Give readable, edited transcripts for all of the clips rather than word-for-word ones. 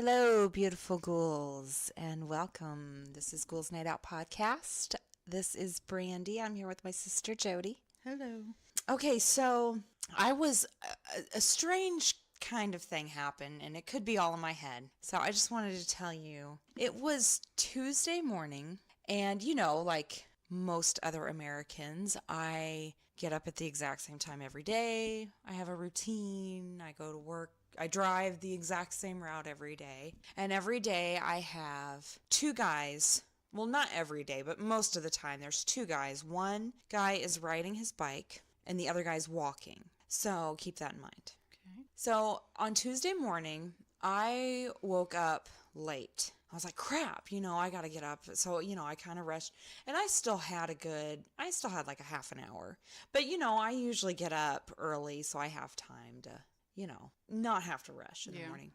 Hello, beautiful ghouls, and welcome. This is Ghouls Night Out Podcast. This is Brandy. I'm here with my sister Jody. Hello. Okay, so a strange kind of thing happened, and it could be all in my head. So I just wanted to tell you. It was Tuesday morning, and like most other Americans, I get up at the exact same time every day. I have a routine. I go to work. I drive the exact same route every day. And every day I have two guys. Well, not every day, but most of the time there's two guys. One guy is riding his bike and the other guy's walking. So keep that in mind. Okay. So on Tuesday morning, I woke up late. I was like, crap, I got to get up. So, I kind of rushed. And I still had like a half an hour. But, I usually get up early so I have time to, not have to rush in the morning.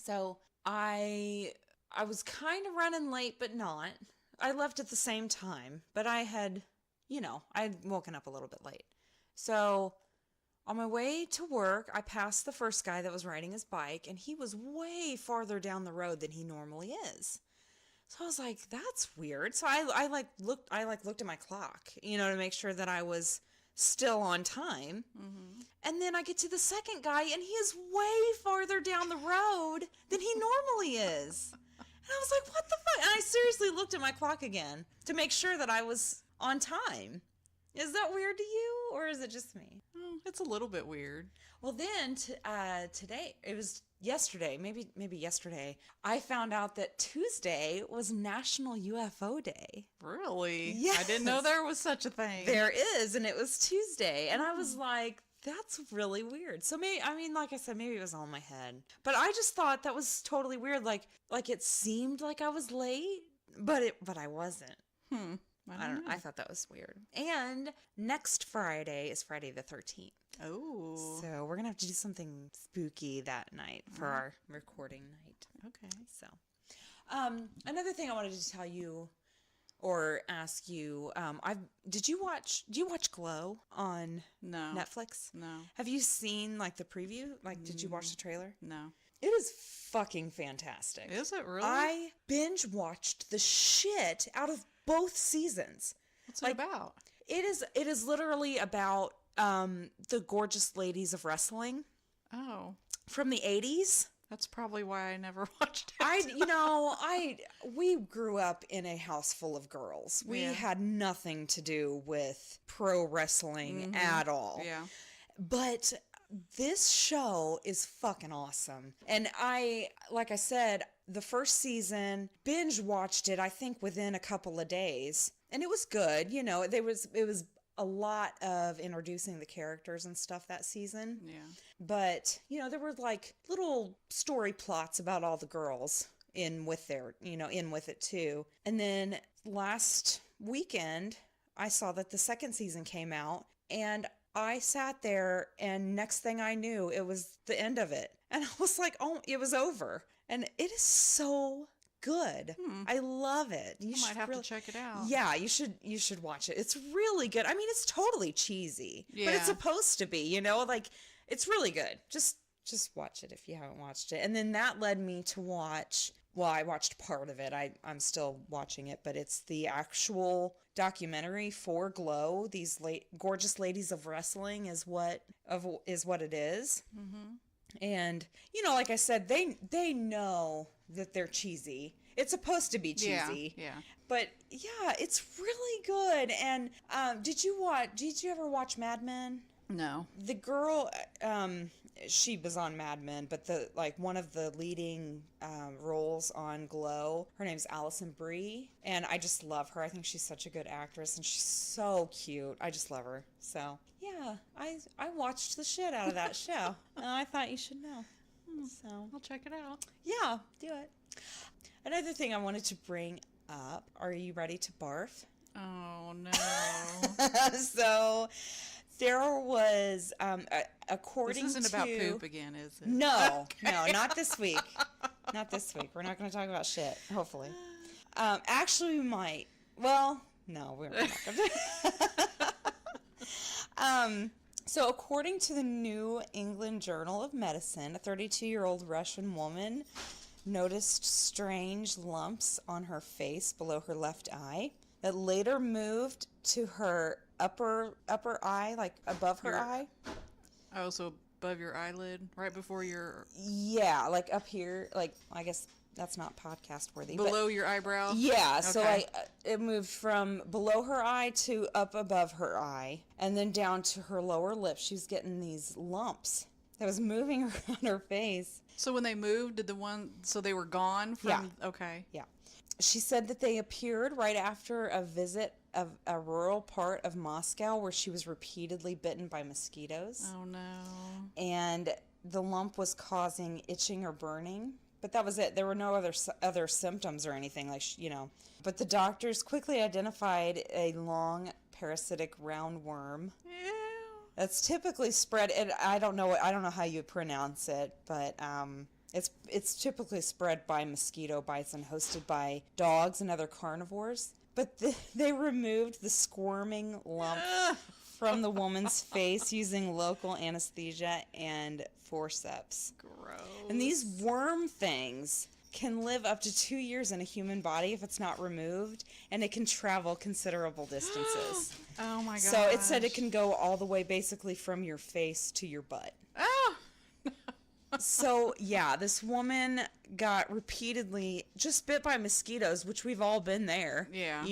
So I was kind of running late, but not. I left at the same time. But I had, I'd woken up a little bit late. So on my way to work, I passed the first guy that was riding his bike, and he was way farther down the road than he normally is. So I was like, that's weird. So I looked at my clock, to make sure that I was still on time. Mm-hmm. And then I get to the second guy, and he is way farther down the road than he normally is. And I was like, what the fuck? And I seriously looked at my clock again to make sure that I was on time. Is that weird to you, or is it just me? It's a little bit weird. Well, then today, it was yesterday, maybe yesterday, I found out that Tuesday was National UFO Day. Really? Yes. I didn't know there was such a thing. There is, and it was Tuesday, and I was like, that's really weird. So like I said, maybe it was all in my head. But I just thought that was totally weird. Like it seemed like I was late, but I wasn't. I don't know. I thought that was weird. And next Friday is Friday the 13th. Oh. So we're going to have to do something spooky that night for our recording night. Okay. So another thing I wanted to tell you or ask you, do you watch Glow on Netflix? No. Have you seen like the preview? Like, did you watch the trailer? No. It is fucking fantastic. Is it really? I binge watched the shit out of both seasons. What's it about? It is literally about the gorgeous ladies of wrestling. Oh. From the 80s. That's probably why I never watched it. We grew up in a house full of girls. We had nothing to do with pro wrestling at all. Yeah. But this show is fucking awesome. And like I said, the first season, binge watched it, I think, within a couple of days. And it was good. It was a lot of introducing the characters and stuff that season. Yeah. But, there were like little story plots about all the girls in with it too. And then last weekend, I saw that the second season came out, and I sat there, and next thing I knew, it was the end of it. And I was like, oh, it was over. And it is so good. I love it. You might have to check it out. Yeah, you should watch it. It's really good. I mean, it's totally cheesy, but it's supposed to be, like it's really good. Just watch it if you haven't watched it. And then that led me to watch, well, I watched part of it. I'm still watching it, but it's the actual documentary for Glow. These gorgeous ladies of wrestling is what it is. Mm-hmm. And, like I said, they know that they're cheesy. It's supposed to be cheesy. Yeah. But, yeah, it's really good. And did you ever watch Mad Men? No. The girl, she was on Mad Men, but one of the leading roles on Glow, her name's Alison Brie, and I just love her. I think she's such a good actress, and she's so cute. I just love her. So yeah, I watched the shit out of that show, and I thought you should know. So I'll check it out. Yeah, do it. Another thing I wanted to bring up. Are you ready to barf? Oh no. So there was, according to... This isn't about poop again, is it? No, not this week. Not this week. We're not going to talk about shit, hopefully. Actually, we might. Well, no, we're not going to. So according to the New England Journal of Medicine, a 32-year-old Russian woman noticed strange lumps on her face below her left eye that later moved to her upper eye, like above her eye. Oh, so above your eyelid, right before your... Yeah, like up here, like, I guess that's not podcast worthy. Below your eyebrow? Yeah, okay. So it moved from below her eye to up above her eye, and then down to her lower lip. She was getting these lumps that was moving around her face. So when they moved, so they were gone from... Yeah. Okay. Yeah. She said that they appeared right after a visit of a rural part of Moscow where she was repeatedly bitten by mosquitoes. Oh, no. And the lump was causing itching or burning. But that was it. There were no other symptoms or anything, But the doctors quickly identified a long parasitic roundworm. Ew. That's typically spread. And I don't know how you pronounce it, but it's typically spread by mosquito bites and hosted by dogs and other carnivores. But they removed the squirming lump from the woman's face using local anesthesia and forceps. Gross. And these worm things can live up to 2 years in a human body if it's not removed, and it can travel considerable distances. Oh my gosh. So it said it can go all the way basically from your face to your butt. Oh! So, yeah, this woman got repeatedly just bit by mosquitoes, which we've all been there. Yeah.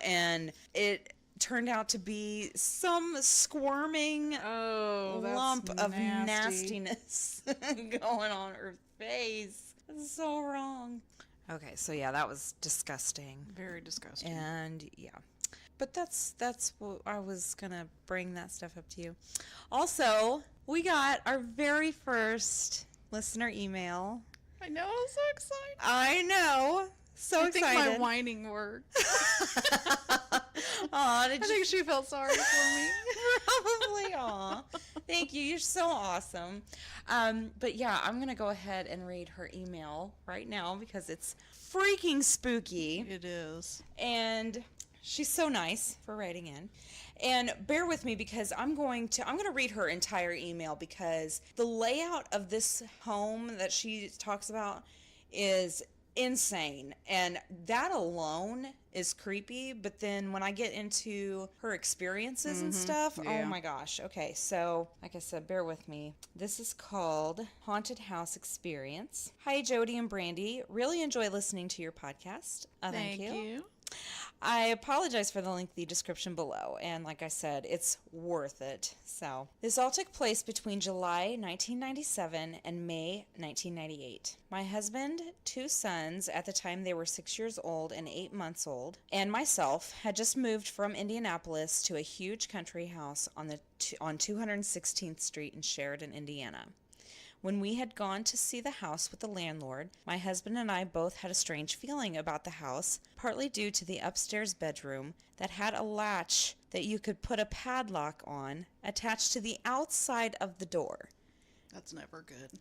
And it turned out to be some squirming lump of nastiness going on her face. It's so wrong. Okay, so yeah, that was disgusting. Very disgusting. And yeah. But that's what I was going to bring that stuff up to you. Also, we got our very first listener email. I know, I'm so excited. I know. So excited. I think my whining worked. I think she felt sorry for me. Probably. Aw. Thank you. You're so awesome. But yeah, I'm going to go ahead and read her email right now because it's freaking spooky. It is. And she's so nice for writing in. And bear with me because I'm going to read her entire email because the layout of this home that she talks about is insane. And that alone is creepy. But then when I get into her experiences and stuff, yeah. Oh my gosh. Okay, so like I said, bear with me. This is called Haunted House Experience. Hi, Jody and Brandy. Really enjoy listening to your podcast. Thank you. I apologize for the lengthy description below, and like I said, it's worth it. So, this all took place between July 1997 and May 1998. My husband, 2 sons, at the time they were 6 years old and 8 months old, and myself had just moved from Indianapolis to a huge country house on 216th Street in Sheridan, Indiana. When we had gone to see the house with the landlord, my husband and I both had a strange feeling about the house, partly due to the upstairs bedroom that had a latch that you could put a padlock on attached to the outside of the door. That's never good.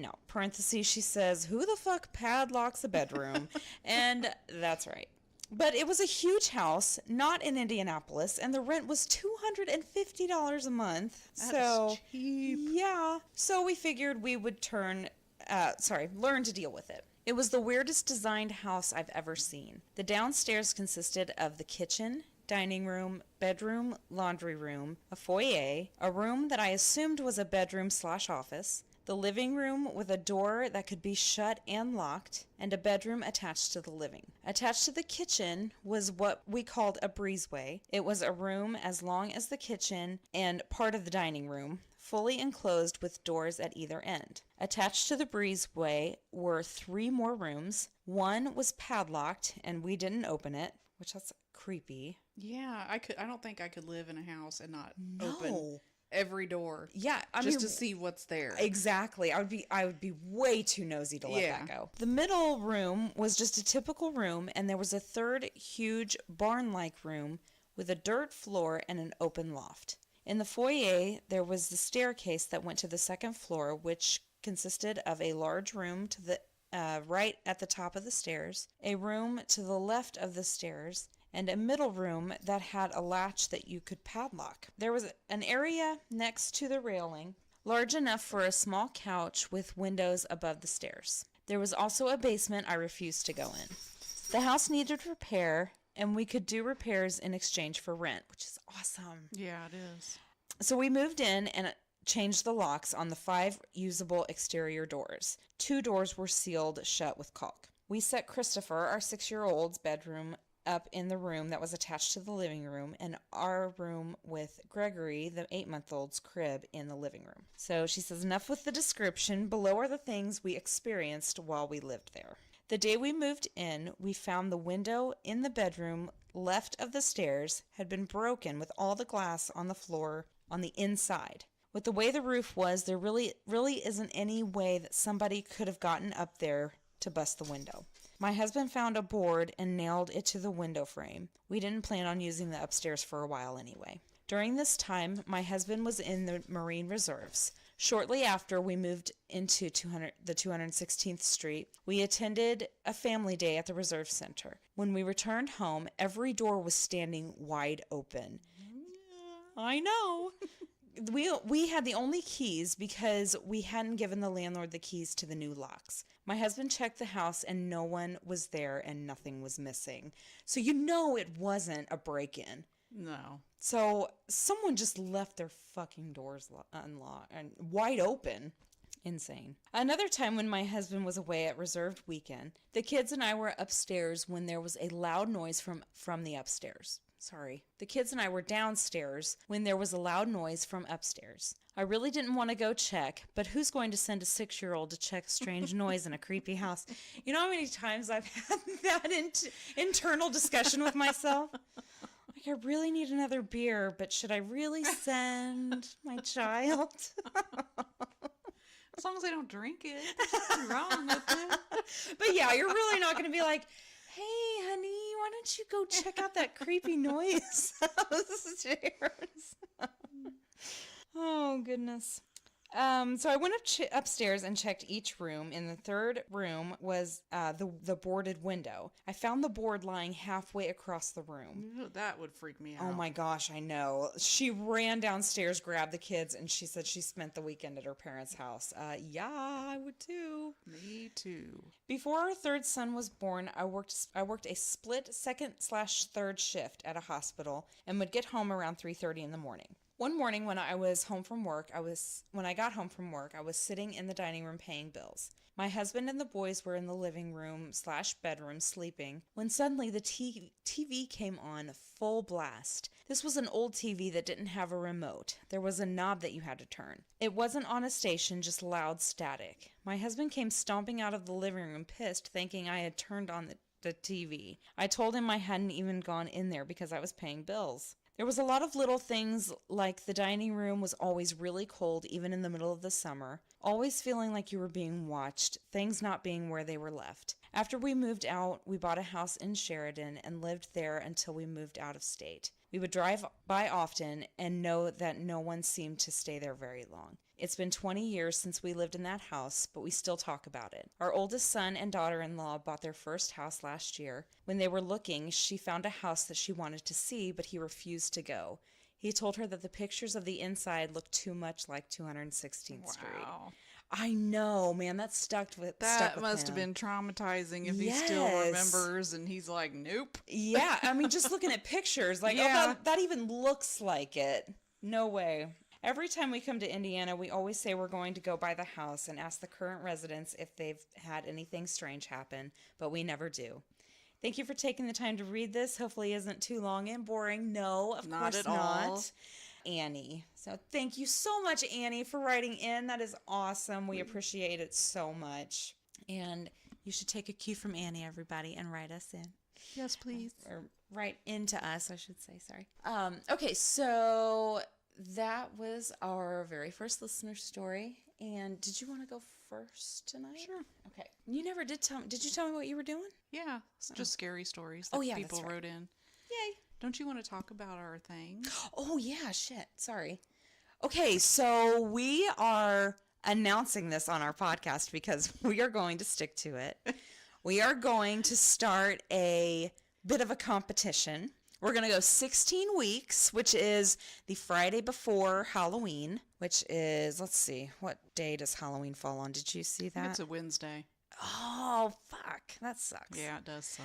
No. Parentheses, she says, who the fuck padlocks a bedroom? And that's right. But it was a huge house, not in Indianapolis, and the rent was $250 a month. That is cheap. Yeah. So we figured we would learn to deal with it. It was the weirdest designed house I've ever seen. The downstairs consisted of the kitchen, dining room, bedroom, laundry room, a foyer, a room that I assumed was a bedroom/office, the living room with a door that could be shut and locked, and a bedroom attached to the living. Attached to the kitchen was what we called a breezeway. It was a room as long as the kitchen and part of the dining room, fully enclosed with doors at either end. Attached to the breezeway were 3 more rooms. One was padlocked, and we didn't open it, which that's creepy. Yeah, I don't think I could live in a house and not open every door. Yeah, to see what's there. Exactly. I would be way too nosy to let that go. The middle room was just a typical room, and there was a third huge barn-like room with a dirt floor and an open loft. In the foyer, there was the staircase that went to the second floor, which consisted of a large room to the right at the top of the stairs, a room to the left of the stairs, and a middle room that had a latch that you could padlock. There was an area next to the railing, large enough for a small couch with windows above the stairs. There was also a basement I refused to go in. The house needed repair, and we could do repairs in exchange for rent, which is awesome. Yeah, it is. So we moved in and changed the locks on the 5 usable exterior doors. 2 doors were sealed shut with caulk. We set Christopher, our 6-year-old's bedroom, up in the room that was attached to the living room, and our room with Gregory, the 8-month-old's crib, in the living room. So she says, enough with the description. Below are the things we experienced while we lived there. The day we moved in, we found the window in the bedroom left of the stairs had been broken with all the glass on the floor on the inside. With the way the roof was, there really isn't any way that somebody could have gotten up there to bust the window. My husband found a board and nailed it to the window frame. We didn't plan on using the upstairs for a while anyway. During this time, my husband was in the Marine Reserves. Shortly after we moved into the 216th Street, we attended a family day at the Reserve Center. When we returned home, every door was standing wide open. I know. We had the only keys because we hadn't given the landlord the keys to the new locks. My husband checked the house and no one was there and nothing was missing. So you know it wasn't a break-in. No. So someone just left their fucking doors unlocked and wide open. Insane. Another time when my husband was away at reserved weekend, the kids and I were upstairs when there was a loud noise from the upstairs. The kids and I were downstairs when there was a loud noise from upstairs. I really didn't want to go check, but who's going to send a 6-year-old to check a strange noise in a creepy house? You know how many times I've had that internal discussion with myself? Like, I really need another beer, but should I really send my child? As long as they don't drink it, there's nothing wrong with it. But yeah, you're really not going to be like, hey, honey, why don't you go check out that creepy noise upstairs? Oh, goodness. So I went upstairs and checked each room. In the third room was the boarded window. I found the board lying halfway across the room. That would freak me out. Oh my gosh, I know. She ran downstairs, grabbed the kids, and she said she spent the weekend at her parents' house. Yeah, I would too. Me too. Before our third son was born, I worked a split second/third shift at a hospital and would get home around 3:30 in the morning. One morning when I got home from work, I was sitting in the dining room paying bills. My husband and the boys were in the living room/bedroom sleeping when suddenly the TV came on full blast. This was an old TV that didn't have a remote. There was a knob that you had to turn. It wasn't on a station, just loud static. My husband came stomping out of the living room pissed, thinking I had turned on the TV. I told him I hadn't even gone in there because I was paying bills. There was a lot of little things, like the dining room was always really cold, even in the middle of the summer, always feeling like you were being watched, things not being where they were left. After we moved out, we bought a house in Sheridan and lived there until we moved out of state. We would drive by often and know that no one seemed to stay there very long. It's been 20 years since we lived in that house, but we still talk about it. Our oldest son and daughter-in-law bought their first house last year. When they were looking, she found a house that she wanted to see, but he refused to go. He told her that the pictures of the inside looked too much like 216th Street. Wow. I know, man, that stuck with That must have been traumatizing if he still remembers and he's like, nope. Yeah, I mean, just looking at pictures, like, Yeah. oh, that even looks like it. No way. Every time we come to Indiana, we always say we're going to go by the house and ask the current residents if they've had anything strange happen, but we never do. Thank you for taking the time to read this. Hopefully it isn't too long and boring. No, of Not course at not. all. Annie. So thank you so much, Annie, for writing in. That is awesome. We appreciate it so much. And you should take a cue from Annie, everybody, and write us in. Yes, please. Or write into us, I should say. Sorry. Okay, so that was our very first listener story. And did you want to go first tonight? Sure. Okay. You never did tell me. Did you tell me what you were doing? Yeah, it's just scary stories that yeah, people that's right. wrote in. Yay. Don't you want to talk about our thing? Oh, yeah, shit. Sorry. Okay, so we are announcing this on our podcast because we are going to stick to it. We are going to start a bit of a competition. We're going to go 16 weeks, which is the Friday before Halloween, which is, let's see, what day does Halloween fall on? Did you see that? It's a Wednesday. Oh, fuck. That sucks. Yeah, it does suck.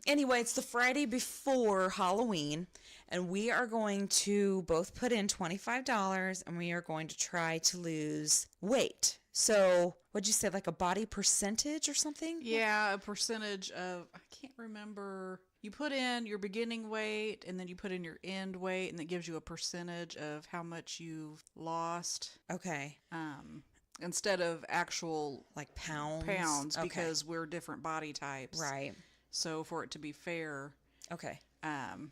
Anyway, it's the Friday before Halloween, and we are going to both put in $25 and we are going to try to lose weight. So, what'd you say, like a body percentage or something? Yeah, a percentage of, I can't remember. You put in your beginning weight and then you put in your end weight, and it gives you a percentage of how much you've lost. Okay. Instead of actual Like pounds? pounds, Okay. because we're different body types. Right. So for it to be fair, Okay.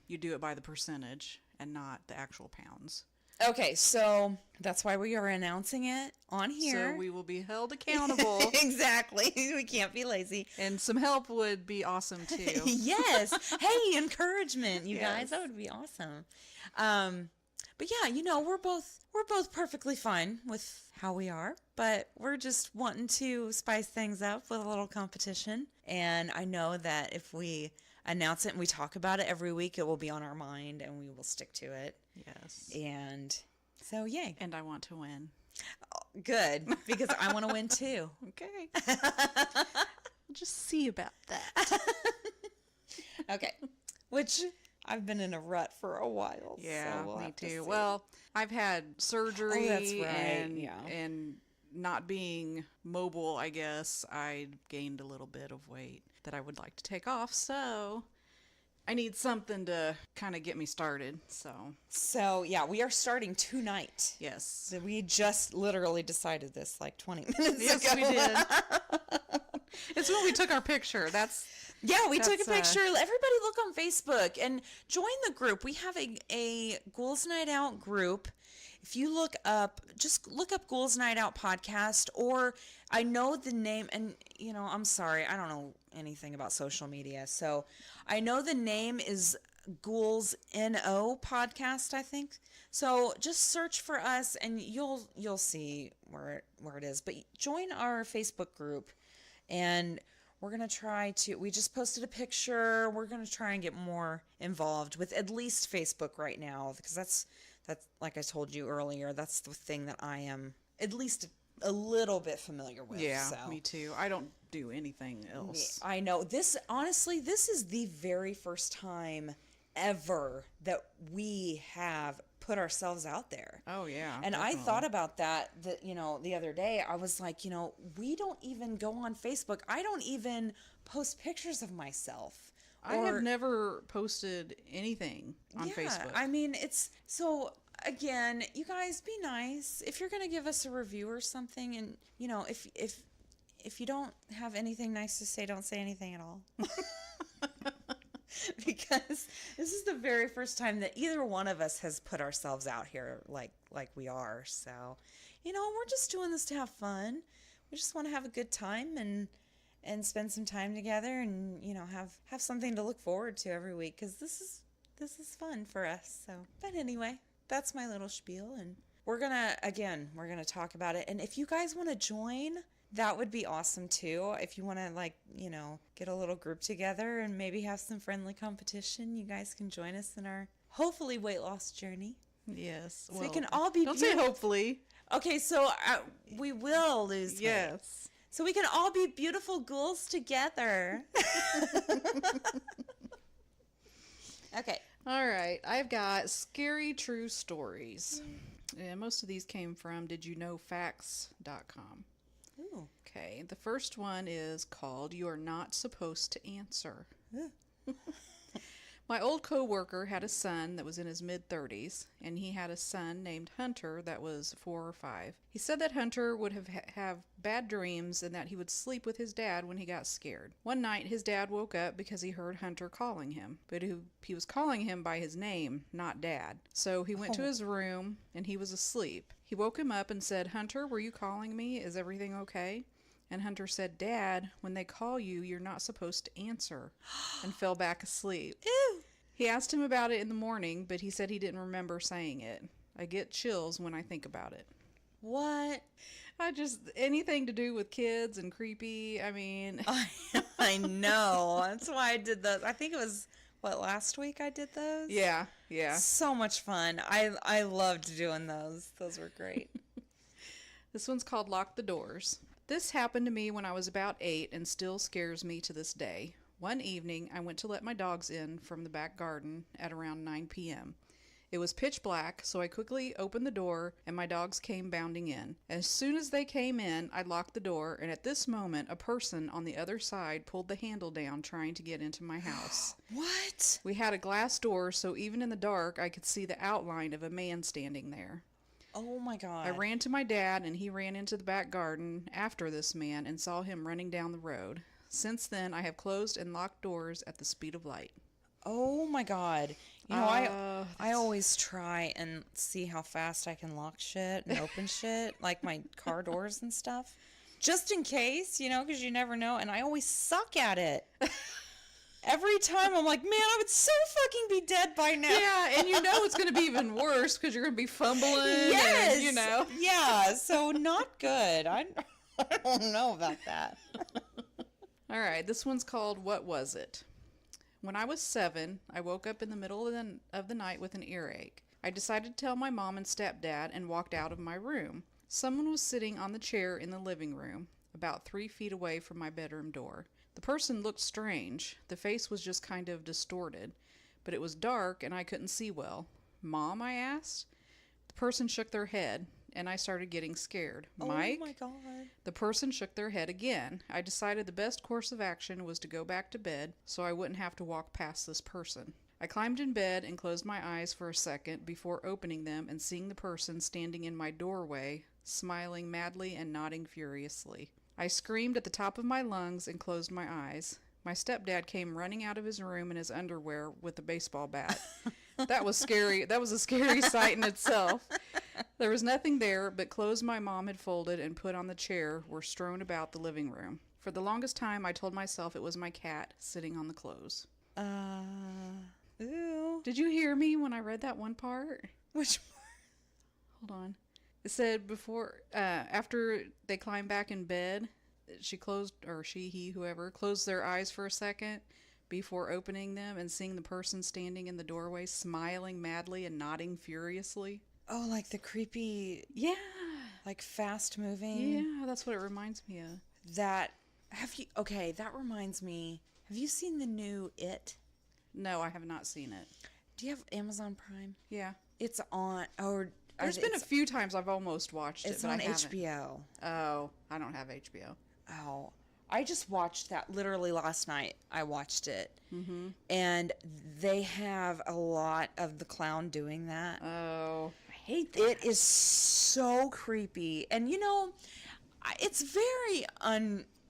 you do it by the percentage and not the actual pounds. Okay, so that's why we are announcing it on here. So we will be held accountable. Exactly. We can't be lazy. And some help would be awesome too. Yes. Hey, encouragement, you Yes. guys. That would be awesome. But yeah, we're both perfectly fine with how we are, but we're just wanting to spice things up with a little competition. And I know that if we announce it and we talk about it every week, it will be on our mind and we will stick to it. Yes. And so, yay. And I want to win. Good, because I want to win too. Okay. We'll just see about that. Okay, which I've been in a rut for a while. Yeah, so we'll me have to too. see. Well, I've had surgery that's right, and not being mobile, I guess, I gained a little bit of weight that I would like to take off. So I need something to kind of get me started. So yeah, we are starting tonight. Yes. So we just literally decided this like 20 minutes Yes, ago. we did. It's when we took our picture. Yeah, we took a That's, picture. Everybody look on Facebook and join the group. We have a Ghouls Night Out group. If you just look up Ghouls Night Out podcast, or I know the name, and I'm sorry, I don't know anything about social media. So I know the name is Ghouls NO podcast, I think. So just search for us and you'll see where it is. But join our Facebook group, and we're going to try to, we just posted a picture. We're going to try and get more involved with at least Facebook right now, because that's like I told you earlier, that's the thing that I am at least a little bit familiar with. Yeah, so. me too. I don't do anything else. I know. This is the very first time ever that we have put ourselves out there. Oh, yeah. And definitely. I thought about that, the other day. I was like, we don't even go on Facebook. I don't even post pictures of myself. I have never posted anything on Facebook. I mean, it's so, again, you guys, be nice. If you're going to give us a review or something, and if you don't have anything nice to say, don't say anything at all. Because this is the very first time that either one of us has put ourselves out here like we are. So, we're just doing this to have fun. We just want to have a good time and spend some time together, and have something to look forward to every week, because this is fun for us. So, but anyway, that's my little spiel, and we're gonna talk about it. And if you guys want to join, that would be awesome too. If you want to get a little group together and maybe have some friendly competition, you guys can join us in our hopefully weight loss journey. Yes. So we can all be don't say hopefully. Okay, so we will lose weight. Yes. So we can all be beautiful ghouls together. Okay. All right. I've got scary true stories. And most of these came from didyouknowfacts.com. Ooh. Okay. The first one is called You Are Not Supposed to Answer. My old coworker had a son that was in his mid-30s, and he had a son named Hunter that was 4 or 5. He said that Hunter would have bad dreams and that he would sleep with his dad when he got scared. One night, his dad woke up because he heard Hunter calling him, but he was calling him by his name, not Dad. So he went to his room, and he was asleep. He woke him up and said, "Hunter, were you calling me? Is everything okay?" And Hunter said, "Dad, when they call you, you're not supposed to answer," and fell back asleep. Ew. He asked him about it in the morning, but he said he didn't remember saying it. I get chills when I think about it. What? Anything to do with kids and creepy, I mean. I know. That's why I did those. I think it was, last week I did those? Yeah. So much fun. I loved doing those. Those were great. This one's called Lock the Doors. This happened to me when I was about 8 and still scares me to this day. One evening, I went to let my dogs in from the back garden at around 9 p.m. It was pitch black, so I quickly opened the door and my dogs came bounding in. As soon as they came in, I locked the door, and at this moment, a person on the other side pulled the handle down trying to get into my house. What? We had a glass door, so even in the dark, I could see the outline of a man standing there. Oh my God. I ran to my dad, and he ran into the back garden after this man and saw him running down the road. Since then, I have closed and locked doors at the speed of light. Oh my God. You know, I always try and see how fast I can lock shit and open shit, like my car doors and stuff. Just in case, you know, because you never know. And I always suck at it. Every time I'm like, man, I would so fucking be dead by now. Yeah, and you know it's going to be even worse because you're going to be fumbling. Yes. And, you know. Yeah, so not good. I don't know about that. All right, this one's called What Was It? When I was 7, I woke up in the middle of the night with an earache. I decided to tell my mom and stepdad and walked out of my room. Someone was sitting on the chair in the living room, about 3 feet away from my bedroom door. The person looked strange. The face was just kind of distorted, but it was dark and I couldn't see well. Mom, I asked. The person shook their head, and I started getting scared. Mike? Oh my God. The person shook their head again. I decided the best course of action was to go back to bed so I wouldn't have to walk past this person. I climbed in bed and closed my eyes for a second before opening them and seeing the person standing in my doorway, smiling madly and nodding furiously. I screamed at the top of my lungs and closed my eyes. My stepdad came running out of his room in his underwear with a baseball bat. That was scary. That was a scary sight in itself. There was nothing there, but clothes my mom had folded and put on the chair were strewn about the living room. For the longest time, I told myself it was my cat sitting on the clothes. Ew. Did you hear me when I read that one part? Which Hold on. It said after they climbed back in bed, she closed, or he, whoever, closed their eyes for a second before opening them and seeing the person standing in the doorway, smiling madly and nodding furiously. Oh, like the creepy, Yeah. like fast moving. Yeah, that's what it reminds me of. That that reminds me. Have you seen the new It? No, I have not seen it. Do you have Amazon Prime? Yeah. It's on, or There's been a few times I've almost watched it, it's but on I haven't. HBO. Oh, I don't have HBO. Oh, I just watched that literally last night. I watched it. Mm-hmm. And they have a lot of the clown doing that. Oh, I hate that. It is so creepy. And, you know, it's very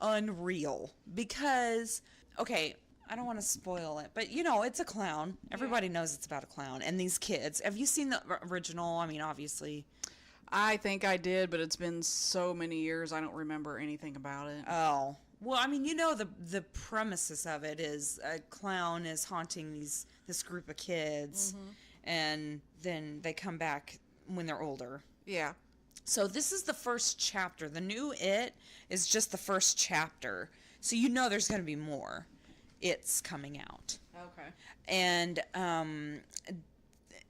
unreal because, okay, I don't want to spoil it, but, you know, it's a clown. Everybody knows it's about a clown. And these kids, have you seen the original? I mean, obviously. I think I did, but it's been so many years I don't remember anything about it. Oh. Well, I mean, you know, the premises of it is a clown is haunting this group of kids, and then they come back when they're older. Yeah. So this is the first chapter. The new It is just the first chapter. So you know there's going to be more. It's coming out. Okay. And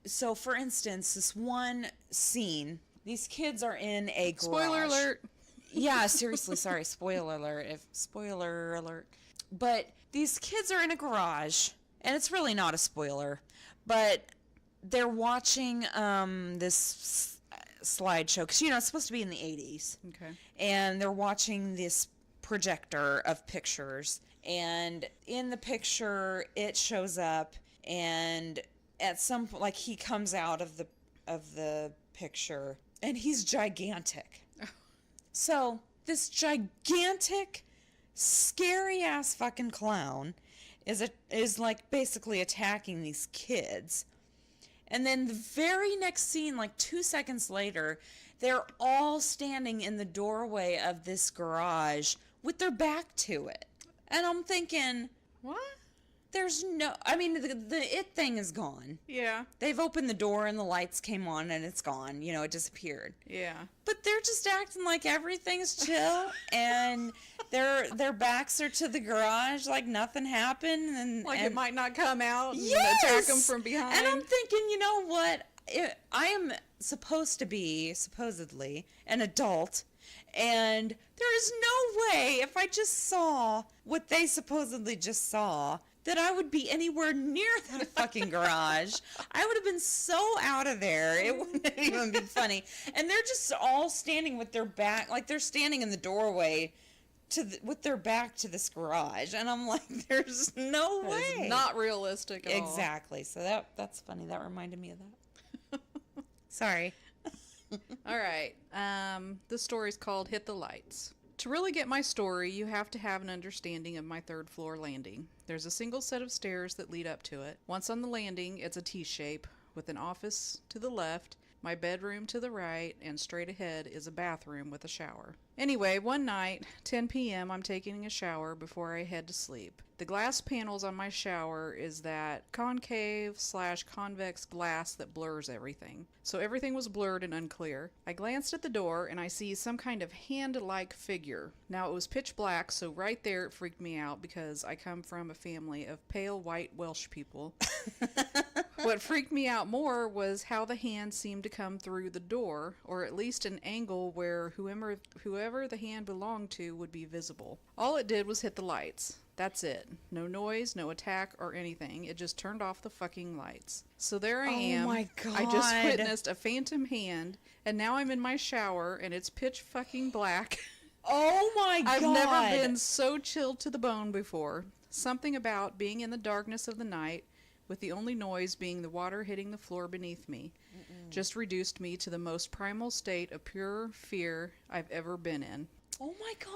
so, for instance, this one scene, these kids are in a garage. Spoiler alert. Yeah, seriously, sorry. Spoiler alert. But these kids are in a garage, and it's really not a spoiler, but they're watching this slideshow, because, you know, it's supposed to be in the 80s. Okay. And they're watching this projector of pictures, and in the picture, it shows up, and at some point, like, he comes out of the picture, and he's gigantic. So, this gigantic, scary-ass fucking clown is like basically attacking these kids. And then the very next scene, like 2 seconds later, they're all standing in the doorway of this garage with their back to it. And I'm thinking, What? there's no... I mean, the It thing is gone. Yeah. They've opened the door and the lights came on and it's gone. You know, it disappeared. Yeah. But they're just acting like everything's chill, and their backs are to the garage like nothing happened, and It might not come out and yes! attack them from behind. And I'm thinking, you know what? I am supposed to be supposedly an adult, And there is no way, if I just saw what they supposedly just saw, that I would be anywhere near that fucking garage. I would have been so out of there. It wouldn't even be funny. And they're just all standing with their back, like they're standing in the doorway with their back to this garage. And I'm like, there's no way. It's not realistic at all. Exactly. So that's funny. That reminded me of that. Sorry. All right. The story's called Hit the Lights. To really get my story, you have to have an understanding of my third floor landing. There's a single set of stairs that lead up to it. Once on the landing, it's a T shape with an office to the left, my bedroom to the right, and straight ahead is a bathroom with a shower. Anyway, one night, 10 p.m., I'm taking a shower before I head to sleep. The glass panels on my shower is that concave/convex glass that blurs everything. So everything was blurred and unclear. I glanced at the door and I see some kind of hand-like figure. Now it was pitch black, so right there it freaked me out because I come from a family of pale white Welsh people. What freaked me out more was how the hand seemed to come through the door, or at least an angle where whoever the hand belonged to would be visible. All it did was hit the lights. That's it. No noise, no attack or anything. It just turned off the fucking lights. So there I am. Oh my God. I just witnessed a phantom hand, and now I'm in my shower and it's pitch fucking black. Oh my God. I've never been so chilled to the bone before. Something about being in the darkness of the night, with the only noise being the water hitting the floor beneath me, just reduced me to the most primal state of pure fear I've ever been in. Oh my God.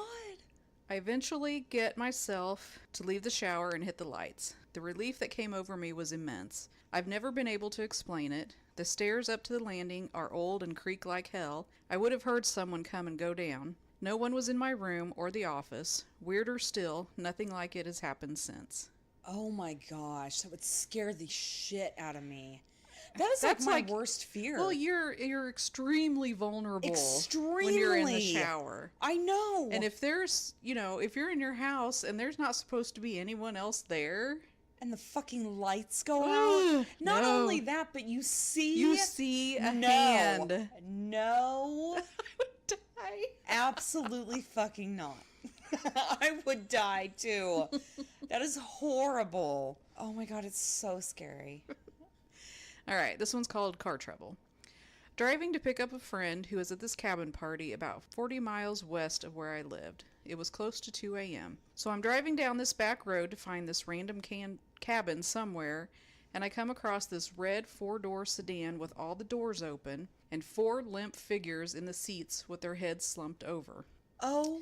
I eventually get myself to leave the shower and hit the lights. The relief that came over me was immense. I've never been able to explain it. The stairs up to the landing are old and creak like hell. I would have heard someone come and go down. No one was in my room or the office. Weirder still, nothing like it has happened since. Oh my gosh, that would scare the shit out of me. That's like my worst fear. Well, you're extremely vulnerable Extremely. when you're in the shower. I know. And if there's, if you're in your house and there's not supposed to be anyone else there, and the fucking lights go out. Not only that, but you see a hand. No. I would die. Absolutely fucking not. I would die too. That is horrible. Oh my God, it's so scary. All right, this one's called Car Trouble. Driving to pick up a friend who was at this cabin party about 40 miles west of where I lived. It was close to 2 a.m. So I'm driving down this back road to find this random cabin somewhere, and I come across this red 4-door sedan with all the doors open and 4 limp figures in the seats with their heads slumped over. Oh.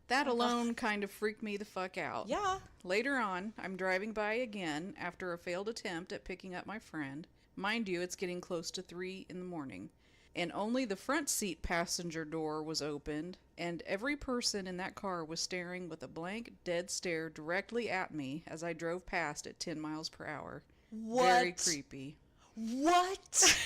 That alone kind of freaked me the fuck out. Yeah. Later on, I'm driving by again after a failed attempt at picking up my friend. Mind you, it's getting close to 3 in the morning. And only the front seat passenger door was opened, and every person in that car was staring with a blank, dead stare directly at me as I drove past at 10 miles per hour. What? Very creepy. What?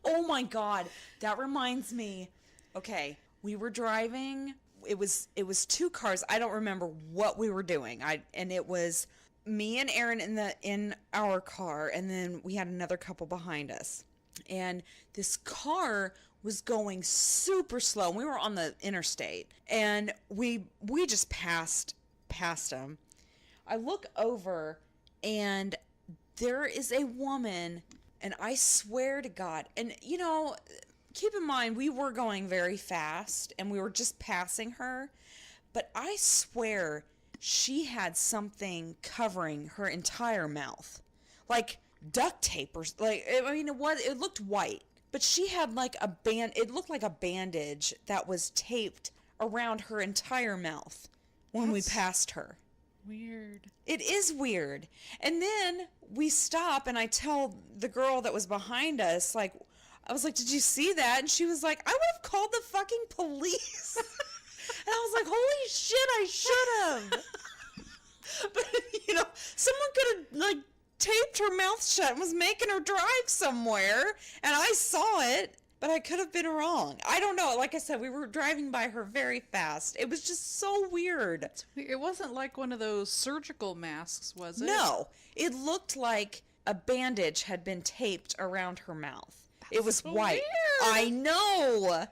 Oh my God. That reminds me. Okay. We were driving. It was 2 cars. I don't remember what we were doing. And it was me and Aaron in our car, and then we had another couple behind us. And this car was going super slow. We were on the interstate, and we just passed them. I look over, and there is a woman, and I swear to God, and keep in mind, we were going very fast, and we were just passing her, but I swear she had something covering her entire mouth, like duct tape, or it looked white, but she had like it looked like a bandage that was taped around her entire mouth when we passed her. Weird. It is weird. And then we stop, and I tell the girl that was behind us, I was like, did you see that? And she was like, I would have called the fucking police. And I was like, holy shit, I should have. But, someone could have, taped her mouth shut and was making her drive somewhere. And I saw it, but I could have been wrong. I don't know. Like I said, we were driving by her very fast. It was just so weird. It wasn't like one of those surgical masks, was it? No. It looked like a bandage had been taped around her mouth. It was white. Weird. I know.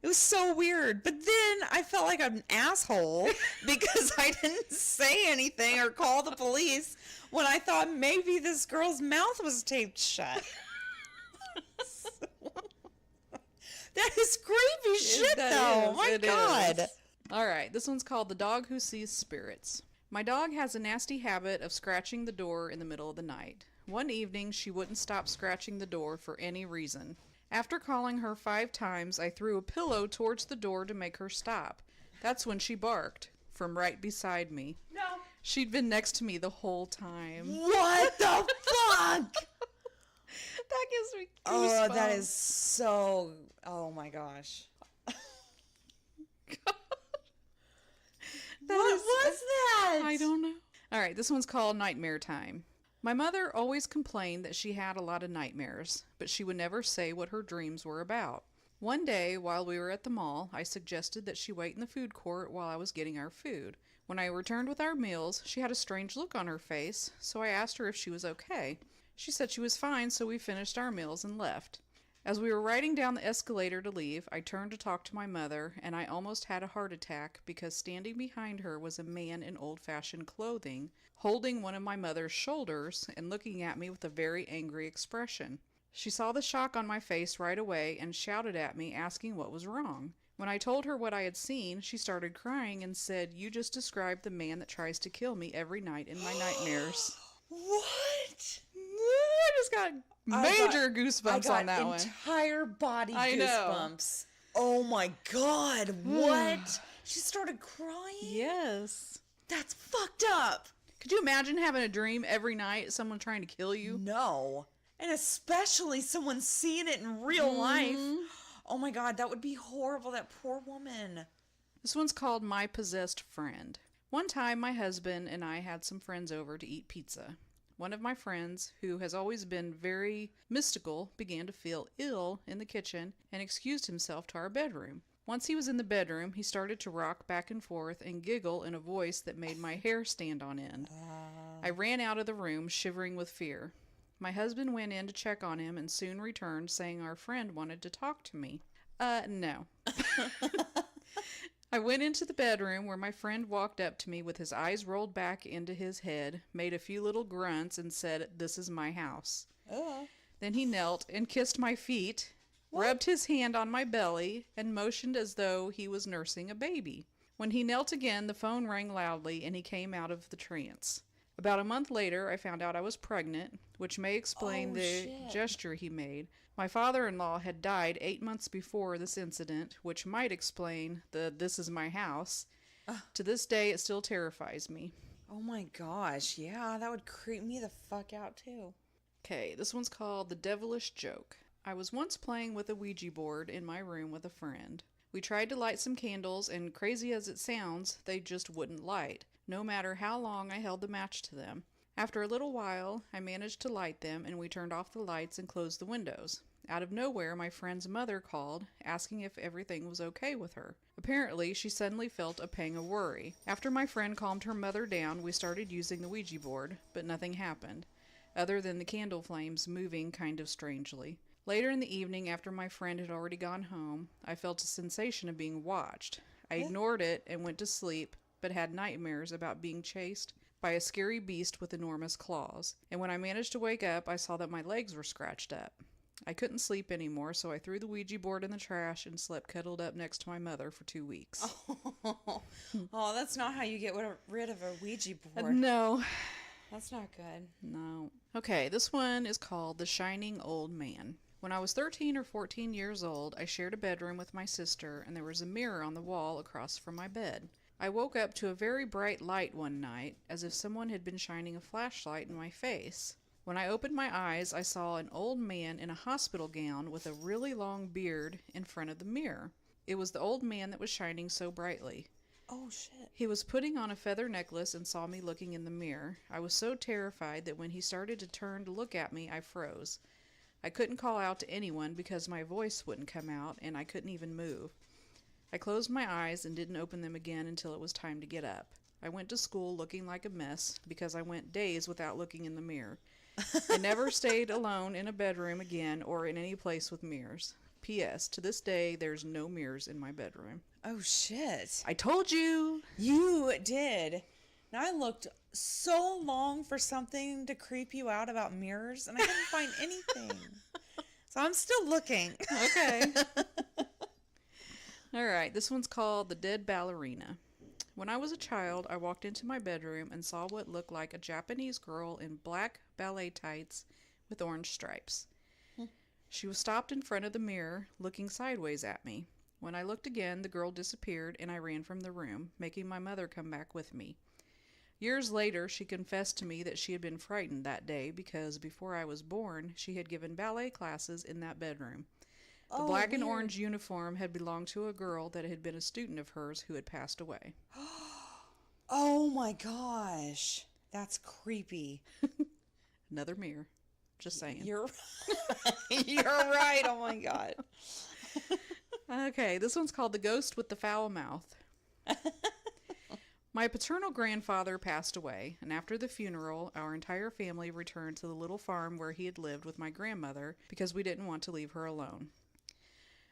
It was so weird. But then I felt like an asshole because I didn't say anything or call the police when I thought maybe this girl's mouth was taped shut. That is creepy shit, though. My God. All right, this one's called The Dog Who Sees Spirits. My dog has a nasty habit of scratching the door in the middle of the night. One evening, she wouldn't stop scratching the door for any reason. After calling her 5 times, I threw a pillow towards the door to make her stop. That's when she barked, from right beside me. No. She'd been next to me the whole time. What the fuck? That gives me Oh, goosebumps. that is so... Oh, my gosh. What was that? I don't know. All right, this one's called Nightmare Time. My mother always complained that she had a lot of nightmares, but she would never say what her dreams were about. One day, while we were at the mall, I suggested that she wait in the food court while I was getting our food. When I returned with our meals, she had a strange look on her face, so I asked her if she was okay. She said she was fine, so we finished our meals and left. As we were riding down the escalator to leave, I turned to talk to my mother, and I almost had a heart attack because standing behind her was a man in old-fashioned clothing, holding one of my mother's shoulders and looking at me with a very angry expression. She saw the shock on my face right away and shouted at me, asking what was wrong. When I told her what I had seen, she started crying and said, "You just described the man that tries to kill me every night in my nightmares." What? I just got major goosebumps on that one. Entire body I know. goosebumps. Oh my God. What? She started crying? Yes. That's fucked up. Could you imagine having a dream every night, someone trying to kill you? No. And especially someone seeing it in real life. Oh my God, that would be horrible. That poor woman. This one's called My Possessed Friend. One time, my husband and I had some friends over to eat pizza. One of my friends, who has always been very mystical, began to feel ill in the kitchen and excused himself to our bedroom. Once he was in the bedroom, he started to rock back and forth and giggle in a voice that made my hair stand on end. I ran out of the room, shivering with fear. My husband went in to check on him and soon returned, saying our friend wanted to talk to me. No. I went into the bedroom where my friend walked up to me with his eyes rolled back into his head, made a few little grunts, and said, "This is my house." Then he knelt and kissed my feet, rubbed his hand on my belly, and motioned as though he was nursing a baby. When he knelt again, the phone rang loudly, and he came out of the trance. About a month later, I found out I was pregnant, which may explain the gesture he made. My father-in-law had died 8 months before this incident, which might explain the "this is my house." To this day, it still terrifies me. Oh my gosh. Yeah, that would creep me the fuck out too. Okay, this one's called The Devilish Joke. I was once playing with a Ouija board in my room with a friend. We tried to light some candles, and crazy as it sounds, they just wouldn't light, no matter how long I held the match to them. After a little while, I managed to light them, and we turned off the lights and closed the windows. Out of nowhere, my friend's mother called, asking if everything was okay with her. Apparently, she suddenly felt a pang of worry. After my friend calmed her mother down, we started using the Ouija board, but nothing happened, other than the candle flames moving kind of strangely. Later in the evening, after my friend had already gone home, I felt a sensation of being watched. I ignored it and went to sleep, but had nightmares about being chased by a scary beast with enormous claws. And when I managed to wake up, I saw that my legs were scratched up. I couldn't sleep anymore, so I threw the Ouija board in the trash and slept cuddled up next to my mother for 2 weeks. Oh, that's not how you get rid of a Ouija board. No. That's not good. No. Okay, this one is called The Shining Old Man. When I was 13 or 14 years old, I shared a bedroom with my sister, and there was a mirror on the wall across from my bed. I woke up to a very bright light one night, as if someone had been shining a flashlight in my face. When I opened my eyes, I saw an old man in a hospital gown with a really long beard in front of the mirror. It was the old man that was shining so brightly. Oh, shit. He was putting on a feather necklace and saw me looking in the mirror. I was so terrified that when he started to turn to look at me, I froze. I couldn't call out to anyone because my voice wouldn't come out, and I couldn't even move. I closed my eyes and didn't open them again until it was time to get up. I went to school looking like a mess because I went days without looking in the mirror. I never stayed alone in a bedroom again or in any place with mirrors. P.S. To this day, there's no mirrors in my bedroom. Oh, shit. I told you! You did. Now, I looked so long for something to creep you out about mirrors, and I couldn't find anything. So I'm still looking. Okay. All right, this one's called The Dead Ballerina. When I was a child, I walked into my bedroom and saw what looked like a Japanese girl in black ballet tights with orange stripes. She was stopped in front of the mirror, looking sideways at me. When I looked again, the girl disappeared and I ran from the room, making my mother come back with me. Years later, she confessed to me that she had been frightened that day because before I was born, she had given ballet classes in that bedroom. The black and orange uniform had belonged to a girl that had been a student of hers who had passed away. Oh my gosh. That's creepy. Another mirror. Just saying. You're You're right. Oh my God. Okay, this one's called The Ghost with the Foul Mouth. My paternal grandfather passed away, and after the funeral, our entire family returned to the little farm where he had lived with my grandmother because we didn't want to leave her alone.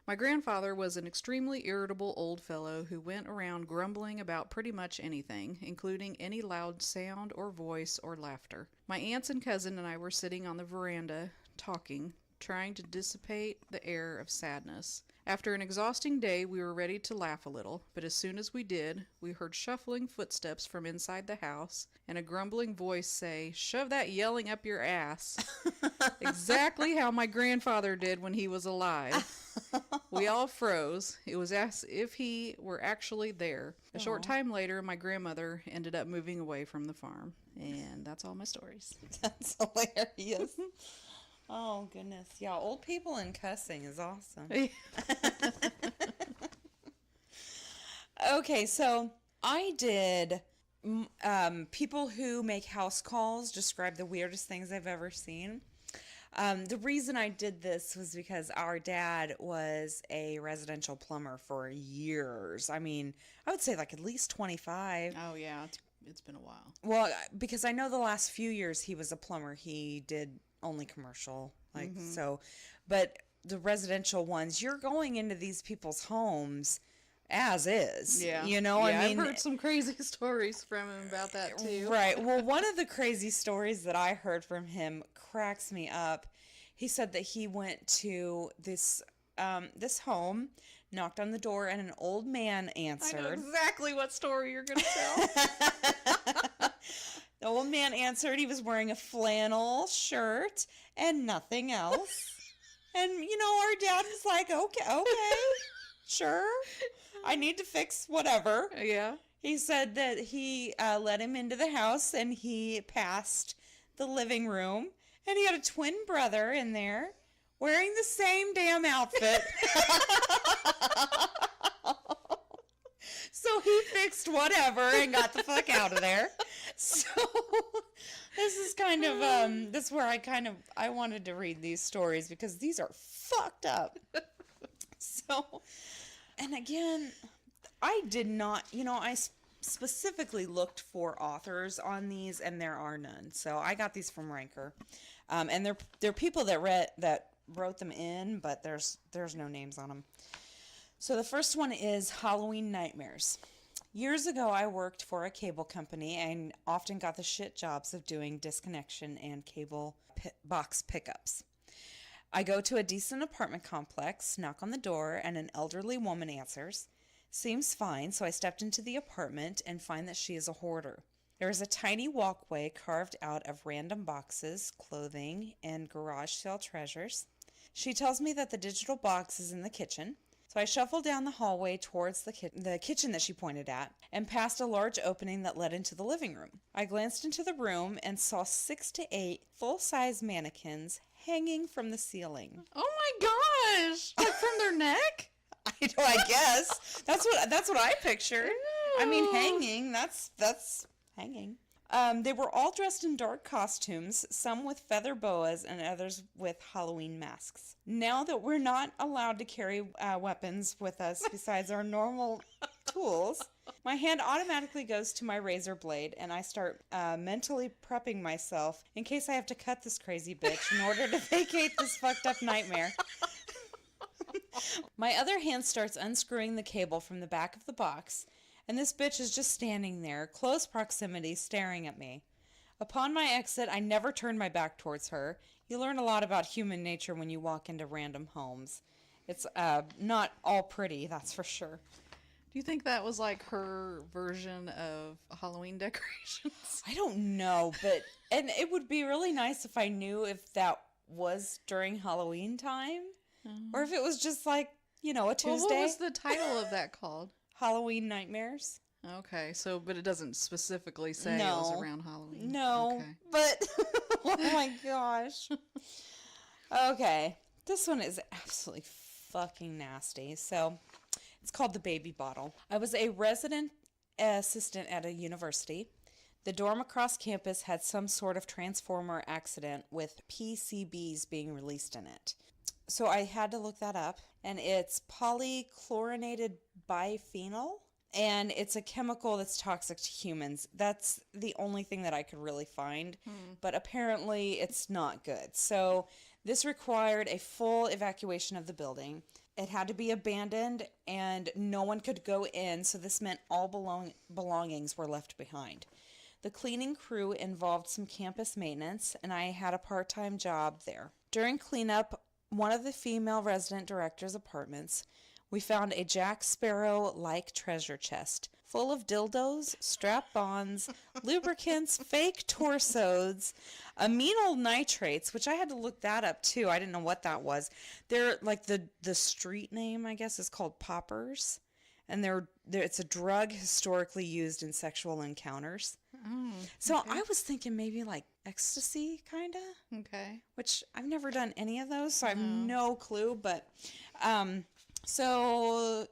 My grandfather was an extremely irritable old fellow who went around grumbling about pretty much anything, including any loud sound or voice or laughter. My aunts and cousin and I were sitting on the veranda, talking, trying to dissipate the air of sadness. After an exhausting day, we were ready to laugh a little, but as soon as we did, we heard shuffling footsteps from inside the house and a grumbling voice say, "Shove that yelling up your ass." Exactly how my grandfather did when he was alive. We all froze. It was as if he were actually there. A short time later, my grandmother ended up moving away from the farm. And that's all my stories. That's hilarious. Oh, goodness. Yeah, old people and cussing is awesome. Okay, so I did people who make house calls describe the weirdest things I've ever seen. The reason I did this was because our dad was a residential plumber for years. I mean, I would say like at least 25. Oh, yeah. It's been a while. Well, because I know the last few years he was a plumber. He did only commercial, so, but the residential ones, you're going into these people's homes as is. Yeah. You know, yeah, I mean, I've heard some crazy stories from him about that too. Right. Well, one of the crazy stories that I heard from him cracks me up. He said that he went to this home, knocked on the door, and an old man answered. I know exactly what story you're going to tell. The old man answered. He was wearing a flannel shirt and nothing else. And, you know, our dad was like, okay, sure. I need to fix whatever. Yeah. He said that he let him into the house and he passed the living room. And he had a twin brother in there wearing the same damn outfit. So he fixed whatever and got the fuck out of there. So this is kind of, this is where I wanted to read these stories because these are fucked up. So, and again, I did not, I specifically looked for authors on these and there are none. So I got these from Ranker. And they're people that wrote them in, but there's no names on them. So the first one is Halloween Nightmares. Years ago, I worked for a cable company and often got the shit jobs of doing disconnection and cable box pickups. I go to a decent apartment complex, knock on the door, and an elderly woman answers. Seems fine, so I stepped into the apartment and find that she is a hoarder. There is a tiny walkway carved out of random boxes, clothing, and garage sale treasures. She tells me that the digital box is in the kitchen. So I shuffled down the hallway towards the kitchen that she pointed at and past a large opening that led into the living room. I glanced into the room and saw 6 to 8 full-size mannequins hanging from the ceiling. Oh my gosh! Like from their neck? I guess. That's what I pictured. I mean, hanging, that's hanging. They were all dressed in dark costumes, some with feather boas and others with Halloween masks. Now that we're not allowed to carry weapons with us besides our normal tools, my hand automatically goes to my razor blade and I start mentally prepping myself in case I have to cut this crazy bitch in order to vacate this fucked up nightmare. My other hand starts unscrewing the cable from the back of the box, and this bitch is just standing there, close proximity, staring at me. Upon my exit, I never turned my back towards her. You learn a lot about human nature when you walk into random homes. It's not all pretty, that's for sure. Do you think that was like her version of Halloween decorations? I don't know, and it would be really nice if I knew if that was during Halloween time, or if it was just like, a Tuesday. Well, what was the title of that called? Halloween Nightmares. Okay, but it doesn't specifically say it was around Halloween. No, okay. But oh my gosh. Okay, this one is absolutely fucking nasty. So, it's called the baby bottle. I was a resident assistant at a university. The dorm across campus had some sort of transformer accident with PCBs being released in it. So I had to look that up, and it's polychlorinated biphenyl, and it's a chemical that's toxic to humans. That's the only thing that I could really find, but apparently it's not good. So this required a full evacuation of the building. It had to be abandoned, and no one could go in, so this meant all belongings were left behind. The cleaning crew involved some campus maintenance, and I had a part-time job there. During cleanup, one of the female resident director's apartments, we found a Jack Sparrow-like treasure chest full of dildos, strap-ons, lubricants, fake torsos, aminyl nitrates, which I had to look that up too. I didn't know what that was. They're like the street name, I guess, is called poppers, and it's a drug historically used in sexual encounters. So I was thinking maybe like ecstasy, kind of. Okay. Which I've never done any of those, so I have no clue. But so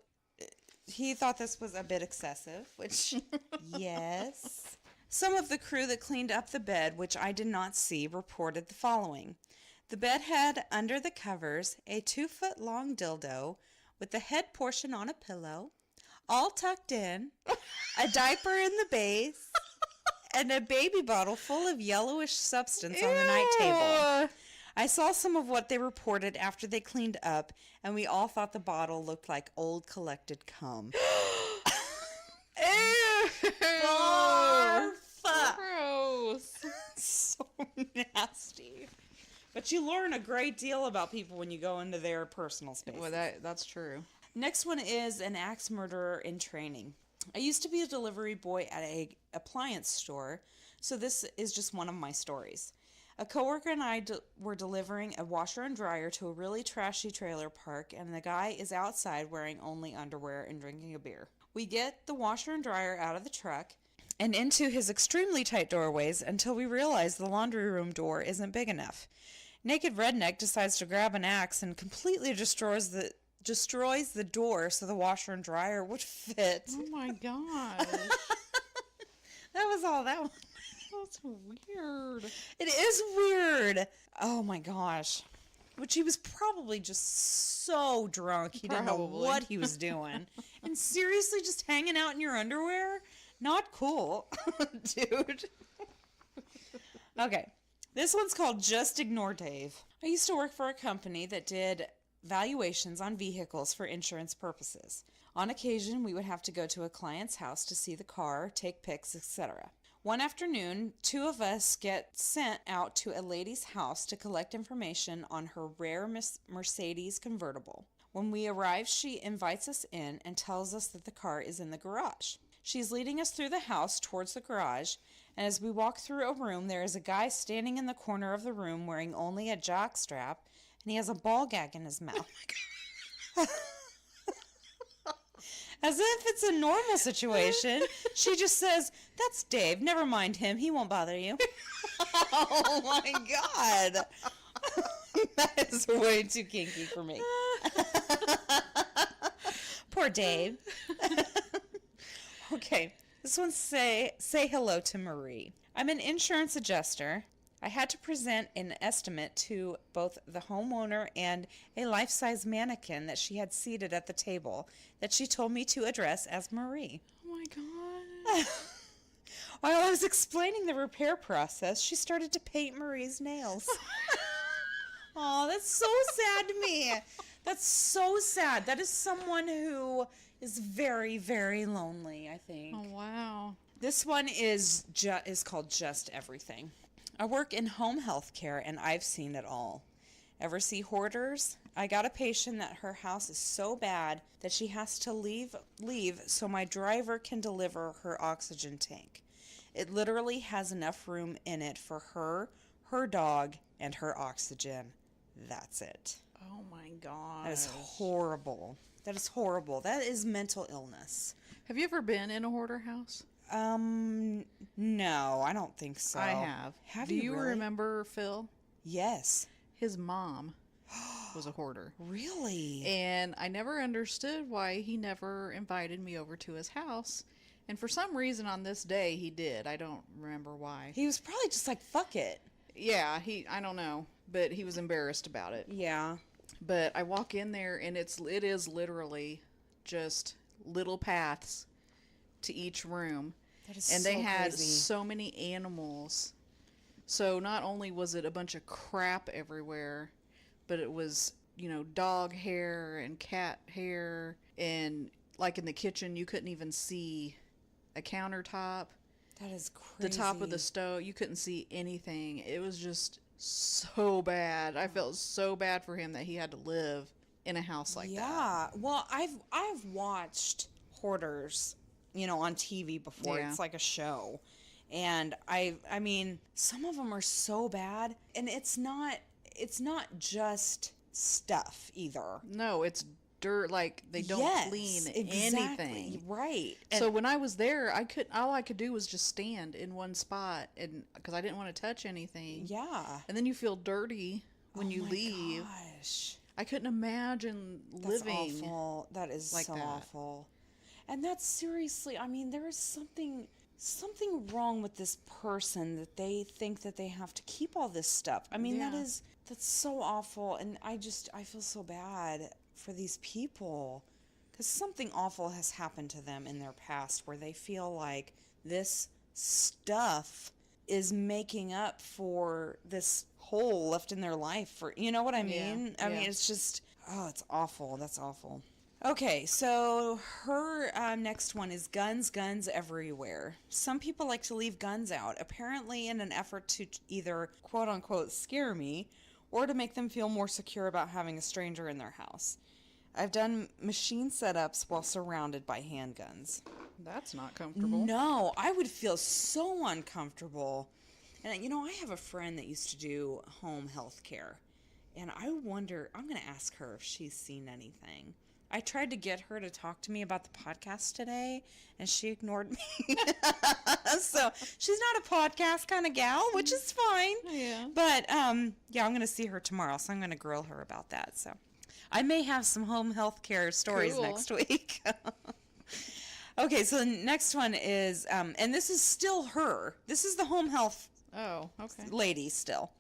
he thought this was a bit excessive, which, yes. Some of the crew that cleaned up the bed, which I did not see, reported the following. The bed had under the covers a 2-foot-long dildo with the head portion on a pillow, all tucked in, a diaper in the base, and a baby bottle full of yellowish substance on the night table. I saw some of what they reported after they cleaned up, and we all thought the bottle looked like old collected cum. Ew! Barf! Gross. So nasty. But you learn a great deal about people when you go into their personal space. Well, that's true. Next one is an axe murderer in training. I used to be a delivery boy at an appliance store, so this is just one of my stories. A coworker and I were delivering a washer and dryer to a really trashy trailer park, and the guy is outside wearing only underwear and drinking a beer. We get the washer and dryer out of the truck and into his extremely tight doorways until we realize the laundry room door isn't big enough. Naked Redneck decides to grab an axe and completely destroys the door so the washer and dryer would fit. Oh my gosh. That was all that was. That's weird. It is weird. Oh my gosh. Which he was probably just so drunk he didn't know what he was doing. And seriously, just hanging out in your underwear? Not cool, dude. Okay. This one's called Just Ignore Dave. I used to work for a company that did valuations on vehicles for insurance purposes. On occasion, we would have to go to a client's house to see the car, take pics, etc. One afternoon, 2 of us get sent out to a lady's house to collect information on her rare Mercedes convertible. When we arrive, she invites us in and tells us that the car is in the garage. She's leading us through the house towards the garage, and as we walk through a room, there is a guy standing in the corner of the room wearing only a jock strap, and he has a ball gag in his mouth. Oh my God. As if it's a normal situation, she just says, "That's Dave. Never mind him. He won't bother you." Oh my God. That is way too kinky for me. Poor Dave. Okay, this one say hello to Marie. I'm an insurance adjuster. I had to present an estimate to both the homeowner and a life-size mannequin that she had seated at the table that she told me to address as Marie. Oh my God. While I was explaining the repair process, she started to paint Marie's nails. Oh, that's so sad to me. That's so sad. That is someone who is very, very lonely, I think. Oh, wow. This one is called Just Everything. I work in home health care, and I've seen it all. Ever see hoarders? I got a patient that her house is so bad that she has to leave so my driver can deliver her oxygen tank. It literally has enough room in it for her dog, and her oxygen. That's it. Oh my god. That is horrible. That is horrible. That is mental illness. Have you ever been in a hoarder house? No, I don't think so. I have. Have Do you really? remember Phil? Yes. His mom was a hoarder. Really? And I never understood why he never invited me over to his house. And for some reason on this day he did. I don't remember why. He was probably just like, fuck it. Yeah, I don't know, but he was embarrassed about it. Yeah. But I walk in there and it is literally just little paths to each room. That is And so they had crazy. so many animals. So not only was it a bunch of crap everywhere, but it was, dog hair and cat hair. And like in the kitchen, you couldn't even see a countertop. That is crazy. The top of the stove, you couldn't see anything. It was just so bad. I felt so bad for him that he had to live in a house like that. Yeah. Well, I've watched hoarders, on TV before. Yeah. It's like a show. And I mean, some of them are so bad, and it's not just stuff either. No, it's dirt. Like they don't Yes, clean exactly. anything. Right. So when I was there, all I could do was just stand in one spot, and because I didn't want to touch anything. Yeah. And then you feel dirty when you my leave. Gosh. I couldn't imagine That's living. awful. That is like so that. awful. And that's seriously, I mean, there is something wrong with this person that they think that they have to keep all this stuff. I mean, Yeah. that's so awful. And I feel so bad for these people because something awful has happened to them in their past where they feel like this stuff is making up for this hole left in their life for, you know what I mean? I mean, yeah. it's just, oh, it's awful. That's awful. Okay, so her next one is guns everywhere. Some people like to leave guns out, apparently in an effort to either quote-unquote scare me or to make them feel more secure about having a stranger in their house. I've done machine setups while surrounded by handguns. That's not comfortable. No, I would feel so uncomfortable. And, I have a friend that used to do home health care. And I wonder, I'm going to ask her if she's seen anything. I tried to get her to talk to me about the podcast today, and she ignored me. So she's not a podcast kind of gal, which is fine. Yeah. But, I'm going to see her tomorrow, so I'm going to grill her about that. So I may have some home health care stories Cool. next week. Okay, so the next one is, and this is still her. This is the home health Oh, okay. lady still.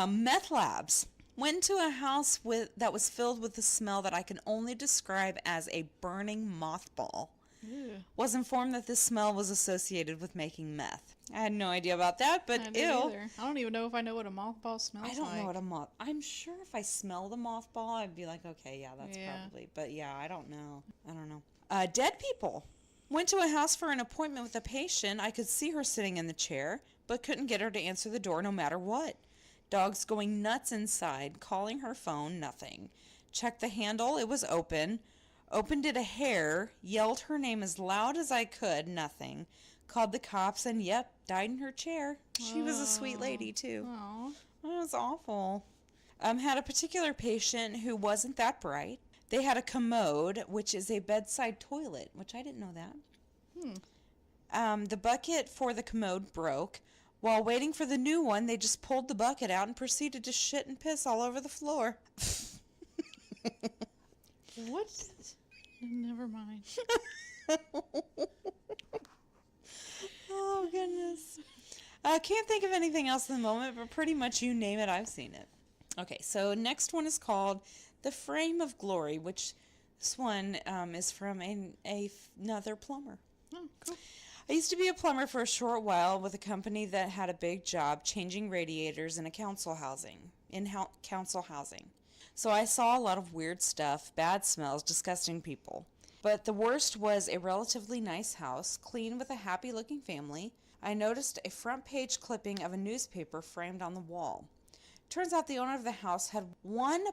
Meth labs. Went to a house that was filled with a smell that I can only describe as a burning mothball. Ew. Was informed that this smell was associated with making meth. I had no idea about that, but I ew. didn't either. I don't even know if I know what a mothball smells like. I don't know what a moth. I'm sure if I smell the mothball, I'd be like, okay, yeah, that's Yeah. probably. But yeah, I don't know. Dead people. Went to a house for an appointment with a patient. I could see her sitting in the chair, but couldn't get her to answer the door no matter what. Dogs going nuts inside, calling her phone, nothing. Checked the handle, it was open. Opened it a hair, yelled her name as loud as I could, nothing. Called the cops and, yep, died in her chair. She was a sweet lady, too. Oh. That was awful. Had a particular patient who wasn't that bright. They had a commode, which is a bedside toilet, which I didn't know that. The bucket for the commode broke. While waiting for the new one, they just pulled the bucket out and proceeded to shit and piss all over the floor. What? Never mind. Oh, goodness. I can't think of anything else at the moment, but pretty much you name it, I've seen it. Okay, so next one is called The Frame of Glory, which this one is from another plumber. Oh, cool. I used to be a plumber for a short while with a company that had a big job changing radiators in council housing. So I saw a lot of weird stuff, bad smells, disgusting people. But the worst was a relatively nice house, clean with a happy-looking family. I noticed a front page clipping of a newspaper framed on the wall. Turns out the owner of the house had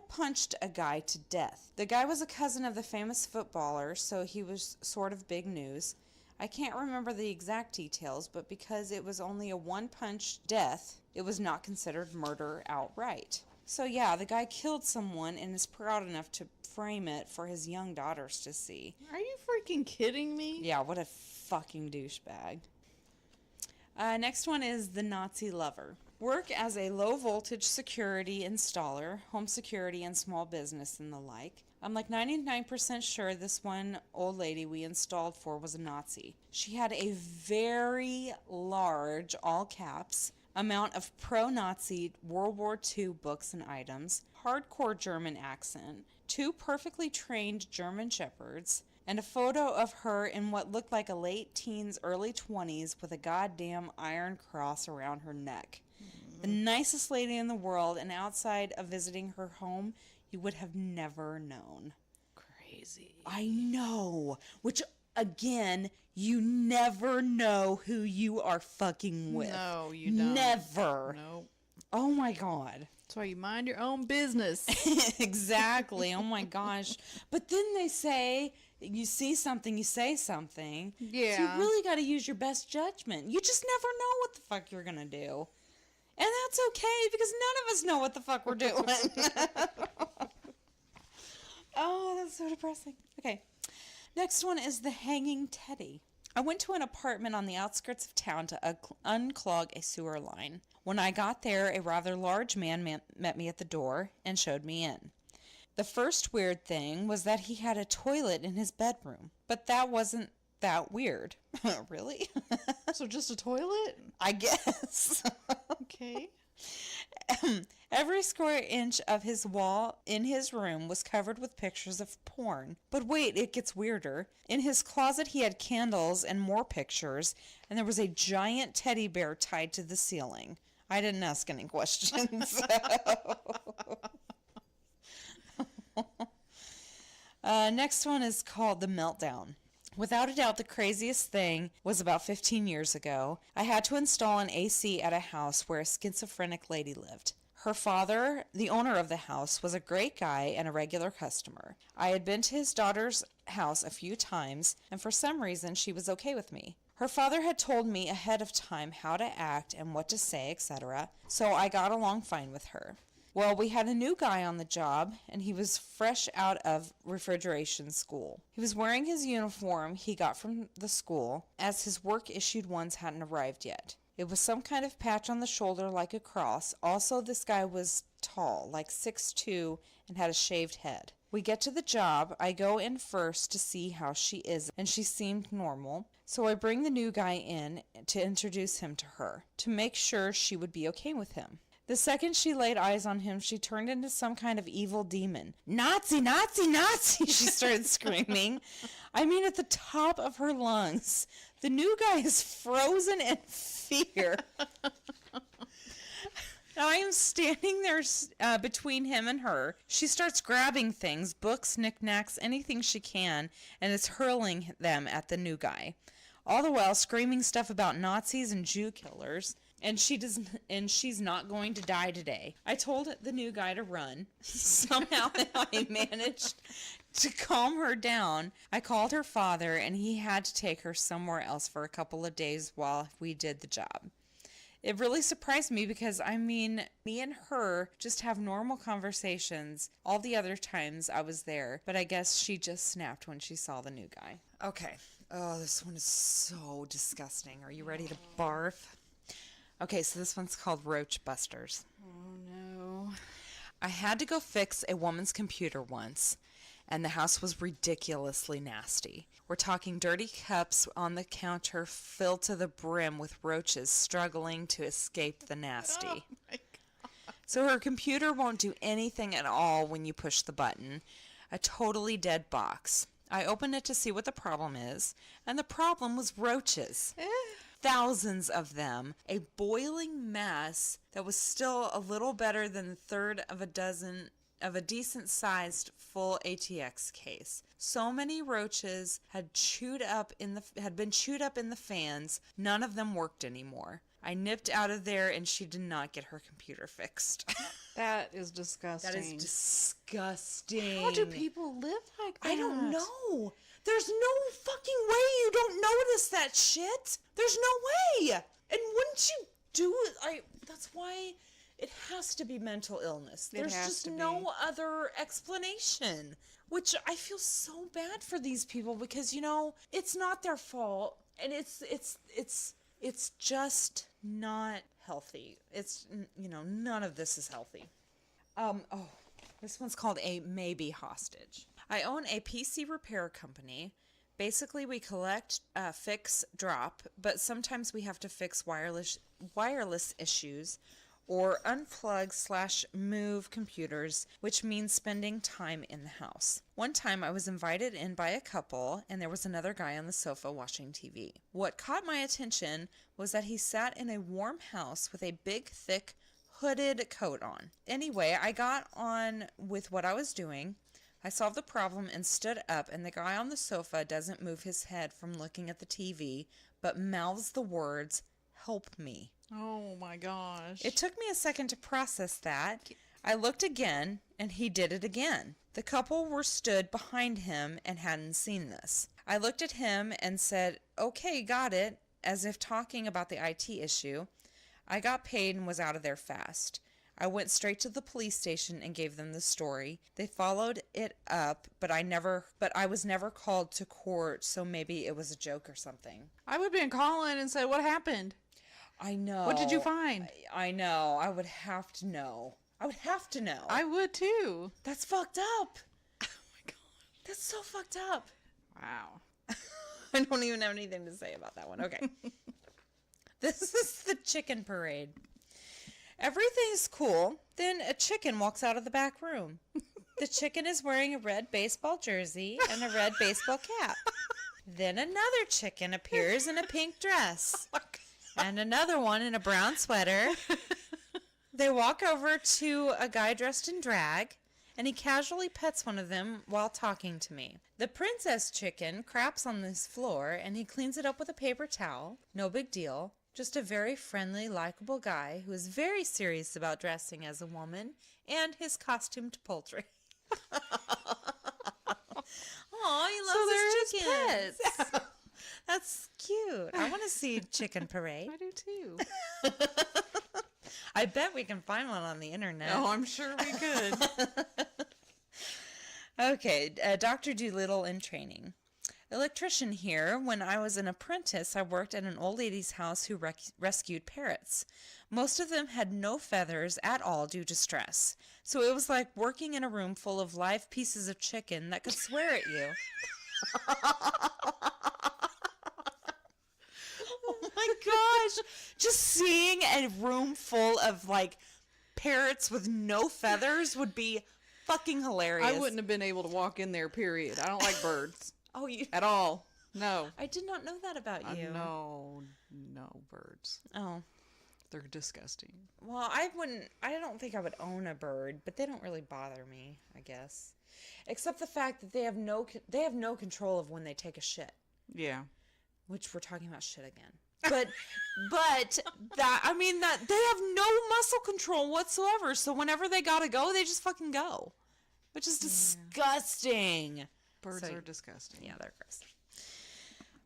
punched a guy to death. The guy was a cousin of the famous footballer, so he was sort of big news. I can't remember the exact details, but because it was only a one-punch death, it was not considered murder outright. So yeah, the guy killed someone and is proud enough to frame it for his young daughters to see. Are you freaking kidding me? Yeah, what a fucking douchebag. Next one is the Nazi lover. Work as a low-voltage security installer, home security, and small business and the like. I'm like 99% sure this one old lady we installed for was a Nazi. She had a very large, all caps, amount of pro-Nazi World War II books and items, hardcore German accent, 2 perfectly trained German shepherds, and a photo of her in what looked like a late teens, early 20s with a goddamn iron cross around her neck. The nicest lady in the world, and outside of visiting her home, you would have never known. Crazy. I know. Which, again, you never know who you are fucking with. No, you don't. Never. Nope. Oh my God. That's why you mind your own business. Exactly. Oh my gosh. But then they say, you see something, you say something. Yeah. So you really got to use your best judgment. You just never know what the fuck you're going to do. And that's okay, because none of us know what the fuck we're doing. Oh, that's so depressing. Okay. Next one is the hanging teddy. I went to an apartment on the outskirts of town to unclog a sewer line. When I got there, a rather large man met me at the door and showed me in. The first weird thing was that he had a toilet in his bedroom, but that wasn't that weird. Really? So just a toilet? I guess. Okay. Every square inch of his wall in his room was covered with pictures of porn. But wait, it gets weirder. In his closet he had candles and more pictures, and there was a giant teddy bear tied to the ceiling. I didn't ask any questions. Next one is called The Meltdown. Without a doubt, the craziest thing was about 15 years ago. I had to install an AC at a house where a schizophrenic lady lived. Her father, the owner of the house, was a great guy and a regular customer. I had been to his daughter's house a few times, and for some reason she was okay with me. Her father had told me ahead of time how to act and what to say, etc., so I got along fine with her. Well, we had a new guy on the job, and he was fresh out of refrigeration school. He was wearing his uniform he got from the school, as his work-issued ones hadn't arrived yet. It was some kind of patch on the shoulder like a cross. Also, this guy was tall, like 6'2", and had a shaved head. We get to the job. I go in first to see how she is, and she seemed normal. So I bring the new guy in to introduce him to her, to make sure she would be okay with him. The second she laid eyes on him, she turned into some kind of evil demon. Nazi, Nazi, Nazi, she started screaming. I mean, at the top of her lungs. The new guy is frozen in fear. I am standing there between him and her. She starts grabbing things, books, knickknacks, anything she can, and is hurling them at the new guy. All the while screaming stuff about Nazis and Jew killers. And she's not going to die today. I told the new guy to run. Somehow I managed to calm her down. I called her father, and he had to take her somewhere else for a couple of days while we did the job. It really surprised me because, I mean, me and her just have normal conversations all the other times I was there. But I guess she just snapped when she saw the new guy. Okay. Oh, this one is so disgusting. Are you ready to barf? Okay, so this one's called Roach Busters. Oh, no. I had to go fix a woman's computer once, and the house was ridiculously nasty. We're talking dirty cups on the counter filled to the brim with roaches struggling to escape the nasty. Oh, my God. So her computer won't do anything at all when you push the button. A totally dead box. I opened it to see what the problem is, and the problem was roaches. Thousands of them, a boiling mess that was still a little better than a third of a dozen of a decent sized full ATX case. So many roaches had been chewed up in the fans, none of them worked anymore. I nipped out of there and she did not get her computer fixed. That is disgusting. That is disgusting. How do people live like that? I don't know. There's no fucking way you don't notice that shit. There's no way. And wouldn't you do it? That's why it has to be mental illness. There's just no other explanation. Which I feel so bad for these people because, it's not their fault. And it's just not healthy. It's, none of this is healthy. This one's called a maybe hostage. I own a PC repair company. Basically, we collect, fix, drop, but sometimes we have to fix wireless issues or unplug/move computers, which means spending time in the house. One time I was invited in by a couple and there was another guy on the sofa watching TV. What caught my attention was that he sat in a warm house with a big, thick, hooded coat on. Anyway, I got on with what I was doing. I solved the problem and stood up, and the guy on the sofa doesn't move his head from looking at the TV, but mouths the words, "Help me." Oh my gosh. It took me a second to process that. I looked again, and he did it again. The couple were stood behind him and hadn't seen this. I looked at him and said, "Okay, got it," as if talking about the IT issue. I got paid and was out of there fast. I went straight to the police station and gave them the story. They followed it up, but I was never called to court, so maybe it was a joke or something. I would have been calling and said, "What happened?" I know. What did you find? I know. I would have to know. I would too. That's fucked up. Oh my god. That's so fucked up. Wow. I don't even have anything to say about that one. Okay. This is the chicken parade. Everything's cool. Then a chicken walks out of the back room. The chicken is wearing a red baseball jersey and a red baseball cap. Then another chicken appears in a pink dress. And another one in a brown sweater. They walk over to a guy dressed in drag, and he casually pets one of them while talking to me. The princess chicken craps on this floor, and he cleans it up with a paper towel. No big deal. Just a very friendly, likable guy who is very serious about dressing as a woman and his costumed poultry. Aw, he loves his chickens. Pets. That's cute. I want to see Chicken Parade. I do too. I bet we can find one on the internet. Oh, I'm sure we could. Okay, Dr. Doolittle in training. Electrician here. When I was an apprentice, I worked at an old lady's house who rescued parrots. Most of them had no feathers at all due to stress. So it was like working in a room full of live pieces of chicken that could swear at you. Oh my gosh. Just seeing a room full of parrots with no feathers would be fucking hilarious. I wouldn't have been able to walk in there, period. I don't like birds. Oh, you at all. No. I did not know that about you. No birds. Oh. They're disgusting. Well, I don't think I would own a bird, but they don't really bother me, I guess. Except the fact that they have no control of when they take a shit. Yeah. Which we're talking about shit again. But that they have no muscle control whatsoever. So whenever they gotta go, they just fucking go. Which is disgusting. Birds are disgusting. Yeah, they're gross.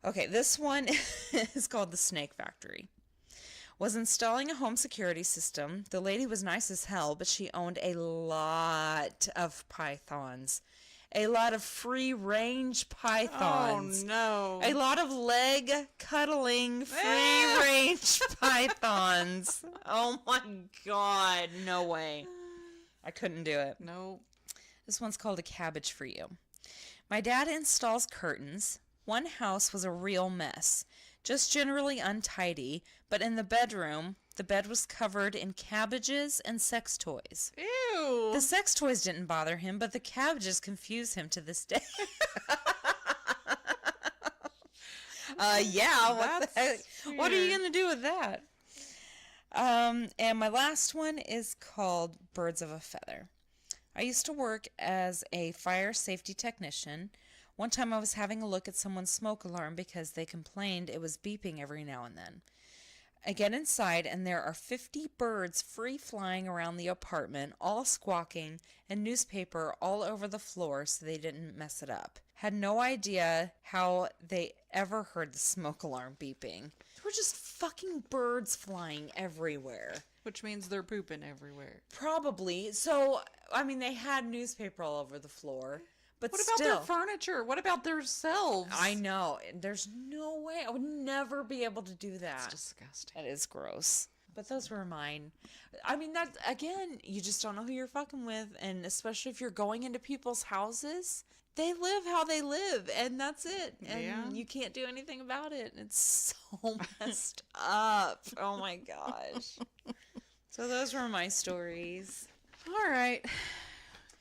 Okay, this one is called the Snake Factory. Was installing a home security system. The lady was nice as hell, but she owned a lot of pythons. A lot of free-range pythons. Oh, no. A lot of leg-cuddling, free-range pythons. Oh, my God. No way. I couldn't do it. No. This one's called A Cabbage for You. My dad installs curtains. One house was a real mess. Just generally untidy, but in the bedroom, the bed was covered in cabbages and sex toys. Ew. The sex toys didn't bother him, but the cabbages confuse him to this day. Yeah, what are you going to do with that? And my last one is called Birds of a Feather. I used to work as a fire safety technician. One time I was having a look at someone's smoke alarm because they complained it was beeping every now and then. I get inside and there are 50 birds free flying around the apartment, all squawking, and newspaper all over the floor so they didn't mess it up. Had no idea how they ever heard the smoke alarm beeping. There were just fucking birds flying everywhere. Which means they're pooping everywhere. Probably. So, I mean, they had newspaper all over the floor. But what about still, their furniture? What about themselves? I know. There's no way. I would never be able to do that. It's disgusting. That is gross. But those were mine. I mean, that, again, you just don't know who you're fucking with. And especially if you're going into people's houses, they live how they live. And that's it. And you can't do anything about it. It's so messed up. Oh my gosh. So those were my stories. All right.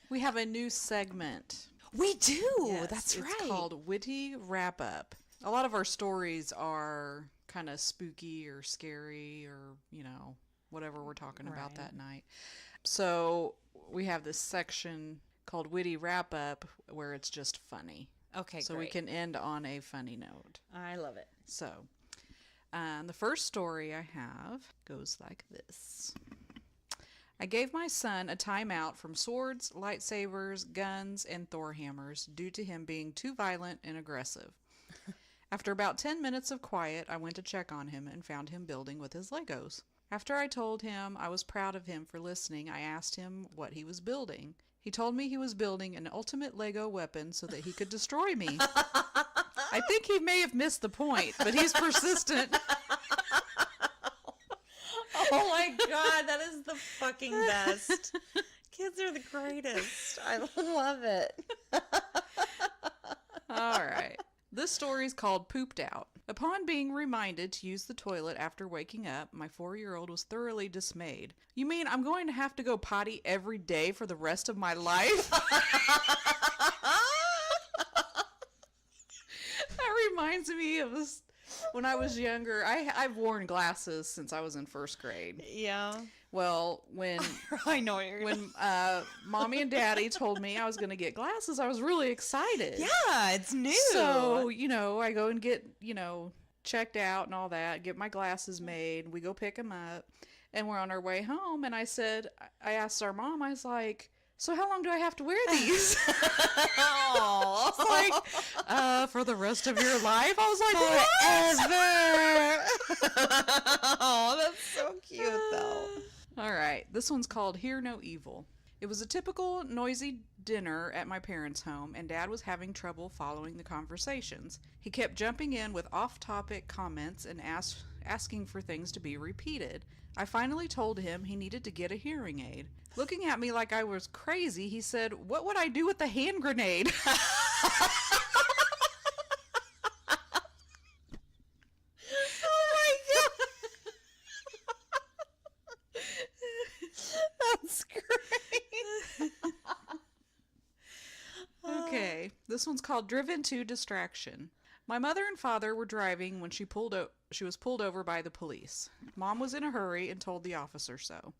We have a new segment. We do. Yes, That's right. It's called Witty Wrap Up. A lot of our stories are kind of spooky or scary or, whatever we're talking about that night. So we have this section called Witty Wrap Up where it's just funny. Okay, so great. We can end on a funny note. I love it. So the first story I have goes like this. I gave my son a timeout from swords, lightsabers, guns, and Thor hammers due to him being too violent and aggressive. After about 10 minutes of quiet, I went to check on him and found him building with his Legos. After I told him I was proud of him for listening, I asked him what he was building. He told me he was building an ultimate Lego weapon so that he could destroy me. I think he may have missed the point, but he's persistent. Oh my god, that is the fucking best. Kids are the greatest. I love it. All right. This story is called Pooped Out. Upon being reminded to use the toilet after waking up, my 4-year-old was thoroughly dismayed. You mean I'm going to have to go potty every day for the rest of my life? That reminds me of this. When I was younger, I've worn glasses since I was in first grade. Yeah. Well, when I know what you're when Mommy and Daddy told me I was going to get glasses, I was really excited. Yeah, it's new. So, I go and get, checked out and all that, get my glasses made. We go pick them up, and we're on our way home, and I asked our mom, I was like, so how long do I have to wear these? Oh, like, for the rest of your life? I was like, forever. Oh, that's so cute, though. All right, this one's called Hear No Evil. It was a typical noisy dinner at my parents' home, and Dad was having trouble following the conversations. He kept jumping in with off-topic comments and asking for things to be repeated. I finally told him he needed to get a hearing aid. Looking at me like I was crazy, he said, "What would I do with a hand grenade?" Oh my god. That's great. Okay, this one's called Driven to Distraction. My mother and father were driving when she was pulled over by the police. Mom was in a hurry and told the officer so.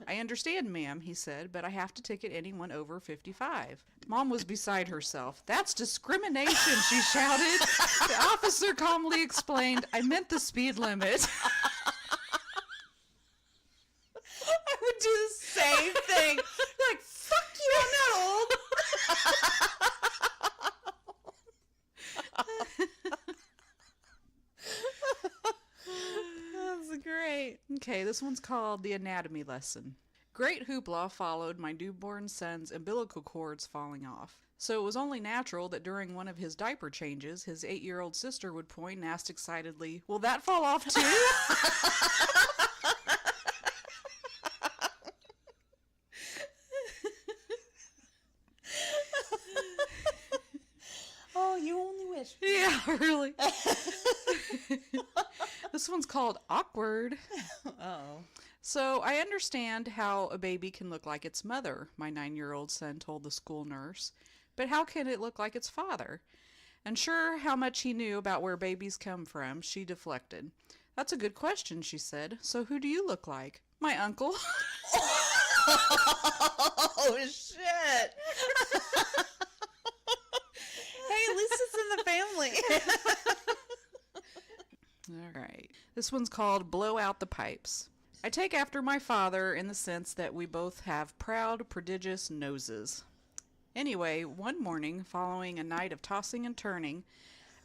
I understand, ma'am, he said, but I have to ticket anyone over 55. Mom was beside herself. That's discrimination, she shouted. The officer calmly explained, I meant the speed limit. I would do the same thing. Like, fuck you, I'm not old. That's great. Okay, this one's called The Anatomy Lesson. Great hoopla followed my newborn son's umbilical cords falling off. So it was only natural that during one of his diaper changes, his 8-year-old sister would point and ask excitedly, "Will that fall off too?" Oh, you only wish. Yeah, really. This one's called Awkward. Oh. So I understand how a baby can look like its mother, my 9-year-old son told the school nurse. But how can it look like its father? Unsure how much he knew about where babies come from, she deflected. That's a good question, she said. So who do you look like? My uncle. Oh, shit. Hey, at least it's in the family. All right. This one's called Blow Out the Pipes. I take after my father in the sense that we both have proud, prodigious noses. Anyway, one morning, following a night of tossing and turning,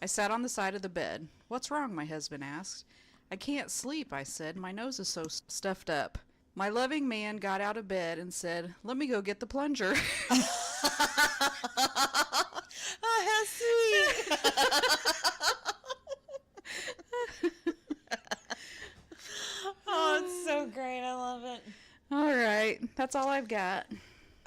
I sat on the side of the bed. What's wrong? My husband asked. I can't sleep, I said. My nose is so stuffed up. My loving man got out of bed and said, let me go get the plunger. Oh, how sweet. Oh, it's so great. I love it. All right. That's all I've got.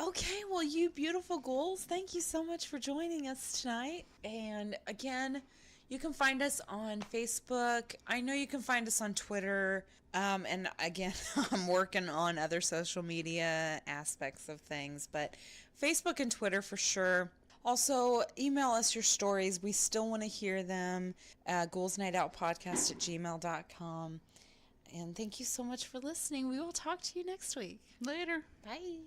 Okay, well, you beautiful ghouls, thank you so much for joining us tonight. And again, you can find us on Facebook. I know you can find us on Twitter. And again, I'm working on other social media aspects of things, but Facebook and Twitter for sure. Also, email us your stories. We still want to hear them. ghouls.nightoutpodcast@gmail.com. And thank you so much for listening. We will talk to you next week. Later. Bye.